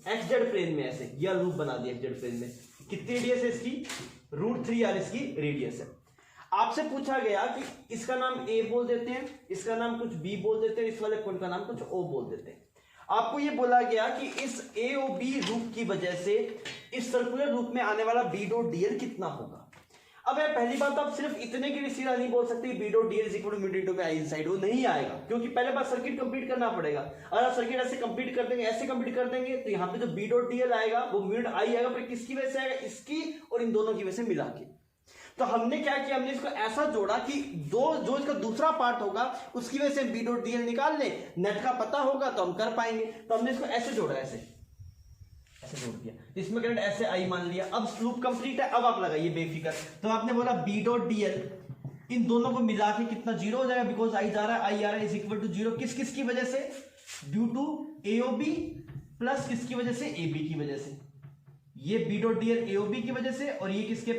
एक्स जेड प्लेन में, ऐसे यह लूप बना दिया एक्स जेड प्लेन में। कितनी रेडियस है इसकी, √3r इसकी रेडियस है। आपसे पूछा गया कि इसका नाम ए बोल देते हैं, इसका नाम कुछ बी बोल देते हैं, इस वाले पॉइंट का नाम कुछ ओ बोल देते हैं। आपको ये बोला गया कि इस ए ओ बी लूप की वजह से इस सर्कुलर लूप में आने वाला बी डॉट डीएल कितना होगा। अब यार पहली बात, आप सिर्फ इतने के लिए सीधा नहीं बोल सकते B dot DL is equal to mu into में आई इनसाइड, वो नहीं आएगा, क्योंकि पहले बार सर्किट कंप्लीट करना पड़ेगा। अगर आप सर्किट ऐसे कंप्लीट कर देंगे, ऐसे कंप्लीट कर देंगे, तो यहाँ पे जो बी डॉट डीएल आएगा वो म्यू आई आएगा, पर किसकी वजह से आएगा, इसकी और इन दोनों की वजह से मिला के। तो हमने क्या किया, हमने इसको ऐसा जोड़ा कि जो इसका दूसरा पार्ट होगा उसकी वजह से बी डॉट डीएल निकाल ले, नेट का पता होगा तो हम कर पाएंगे। तो हमने इसको ऐसे जोड़ा, ऐसे जोड़ दिया, इसमें करंट ऐसे आई मान लिया। अब लूप कंप्लीट है, अब आप लगाइए बेफिक्र। तो आपने बोला बी डॉट डीएल, इन दोनों को मिला के कितना, जीरो हो जाएगा, बिकॉज आई जा रहा है, आई आ रहा है, इज इक्वल टू जीरो। किस किस की वजह से, ड्यू टू एओबी प्लस किसकी वजह से, एबी की वजह से। ये बी डॉट डीएल एओबी की वजह से, और ये किसकी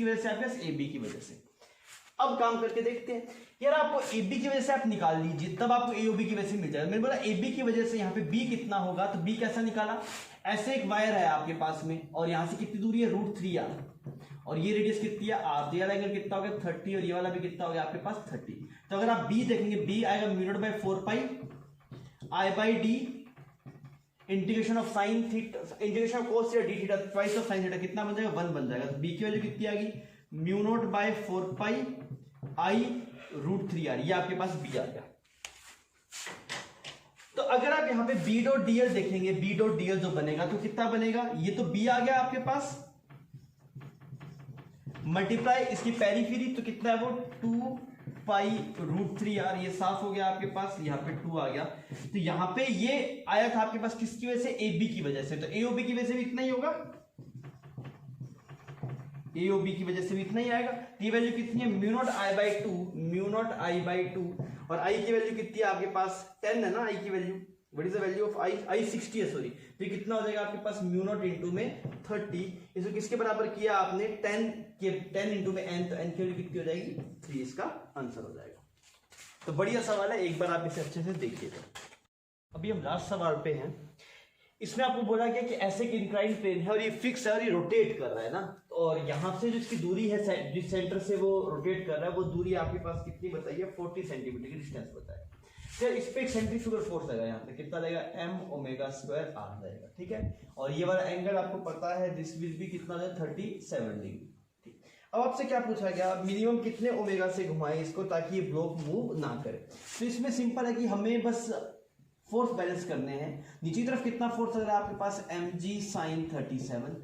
वजह से आपके पास, एबी की वजह से। अब काम करके देखते हैं यार, आपको एबी की वजह से आप निकाल लीजिए, तब आपको एओबी की वजह से मिल जाएगा। मैंने बोला एबी की वजह से यहाँ पे बी कितना होगा, तो बी कैसा निकाला, ऐसे एक वायर है आपके पास में, और यहां से कितनी दूरी है, √3r, और ये रेडियस कितनी है r, तो ये वाला एंगल कितना हो गया 30, और ये वाला भी कितना हो गया आपके पास 30। तो अगर आप b देखेंगे, b आएगा μ0/4π I/d integration of sine theta, integration of cos theta d theta twice of sine theta, कितना बन जाएगा 1 बन जाएगा। तो b की वैल्यू कितनी आ गई, μ0/4π I√3r, ये आपके पास b आ गया। तो अगर आप यहां पे बी डॉट डीएल देखेंगे, बी डॉट डीएल जो बनेगा तो कितना बनेगा, ये तो बी आ गया आपके पास, मल्टीप्लाई इसकी पेरीफेरी, तो कितना है वो 2π√3r, ये साफ हो गया आपके पास, यहाँ पे 2 आ गया। तो यहाँ पे ये आया था आपके पास किसकी वजह से, ए बी की वजह से, तो एओबी की वजह से भी इतना ही होगा, एओबी की वजह से भी इतना ही आएगा। ये वैल्यू कितनी है, μ0I/2, μ0I/2, और आई की वैल्यू कितनी है आपके पास 10 है ना, आई की value, what is the value of I 60 है, सॉरी। तो ये कितना हो जाएगा आपके पास, μ0 इंटू में 30, इसको किसके बराबर किया आपने, 10 इंटू में n, तो n की वैल्यू कितनी हो जाएगी 3, इसका आंसर हो जाएगा। तो बढ़िया सवाल है, एक बार आप इसे अच्छे से देखिए। तो अभी हम लास्ट सवाल पे हैं। इसमें आपको बोला गया कि ऐसे एक इंक्लाइन प्लेन है और ये फिक्स है और ये रोटेट कर रहा है ना, और यहां से जो इसकी दूरी है, जिस सेंटर से वो रोटेट कर रहा है, वो दूरी आपके पास कितनी बताइए, 40 सेंटीमीटर की डिस्टेंस बताया। फिर इस पे एक सेंट्रीफ्यूगल फोर्स लगा, यहाँ पे कितना लगेगा, m⍵²r जाएगा, ठीक है। और ये वाला एंगल आपको पता है, दिस विल बी कितना है, 37 डिग्री। ठीक, अब आपसे क्या पूछा गया, मिनिमम कितने ओमेगा से घुमाए इसको ताकि ये ब्लॉक मूव ना करे। तो इसमें सिंपल है कि हमें बस फोर्स बैलेंस करने हैं। नीचे तरफ कितना फोर्स लग रहा है आपके पास, mg sin 37,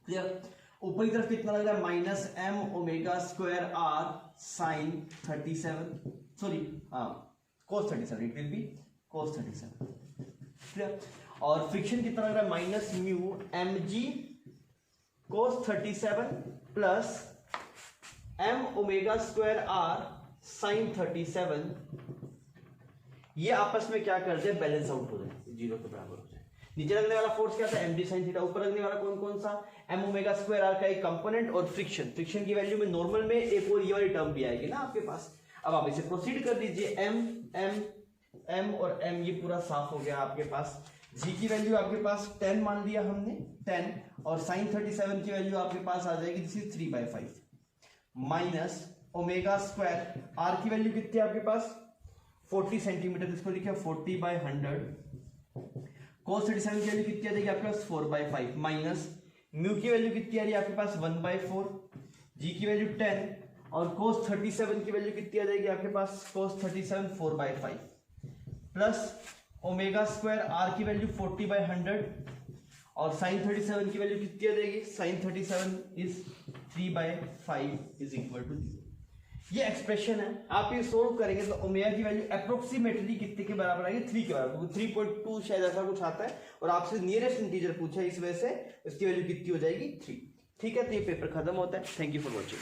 क्लियर। ऊपर की तरफ कितना लग रहा है, -m⍵²r sin 37, sorry cos 37, it will be cos 37, clear. और फ्रिक्शन कितना लग रहा है, -μ mg cos 37 plus m⍵²r sin 37, ये आपस में क्या कर दे, बैलेंस आउट हो जाए, जीरो के बराबर हो जाए। नीचे लगने वाला फोर्स क्या था, mg sin थीटा, ऊपर लगने वाला कौन कौन सा, m⍵²r का एक कंपोनेंट, और फ्रिक्शन की वैल्यू में नॉर्मल में एक और ये वाली टर्म भी आएगी ना आपके पास। अब आप इसे प्रोसीड कर दीजिए, m और m, ये पूरा साफ हो गया आपके पास। g की वैल्यू आपके पास 10 मान लिया हमने, 10, और sin 37 की वैल्यू आपके पास आ जाएगी, दिस इज 3/5 माइनस ⍵², r की वैल्यू कितनी है आपके पास 40 सेंटीमीटर, इसको लिखा 40/100, cos 37 की वैल्यू कितनी आ जाएगी आपके पास 4/5 माइनस म्यू की वैल्यू कितनी आ रही है आपके पास 1/4, जी की वैल्यू 10 और cos 37 की वैल्यू कितनी आ जाएगी आपके पास cos 37 4/5 plus omega square R की वैल्यू 40/100 और sin 37 की वैल्यू कितनी आ जाएगी sin 37 is 3/5 is equal to 0। ये एक्सप्रेशन है, आप ये सोल्व करेंगे तो ओमेगा की वैल्यू अप्रोक्सीमेटली कितने के बराबर आएगी 3 के बराबर, 3.2 शायद ऐसा कुछ आता है और आपसे नियरेस्ट इंटीजर पूछा है, इस वजह से इसकी वैल्यू कितनी हो जाएगी 3। ठीक है, तो ये पेपर खत्म होता है। Thank you for watching.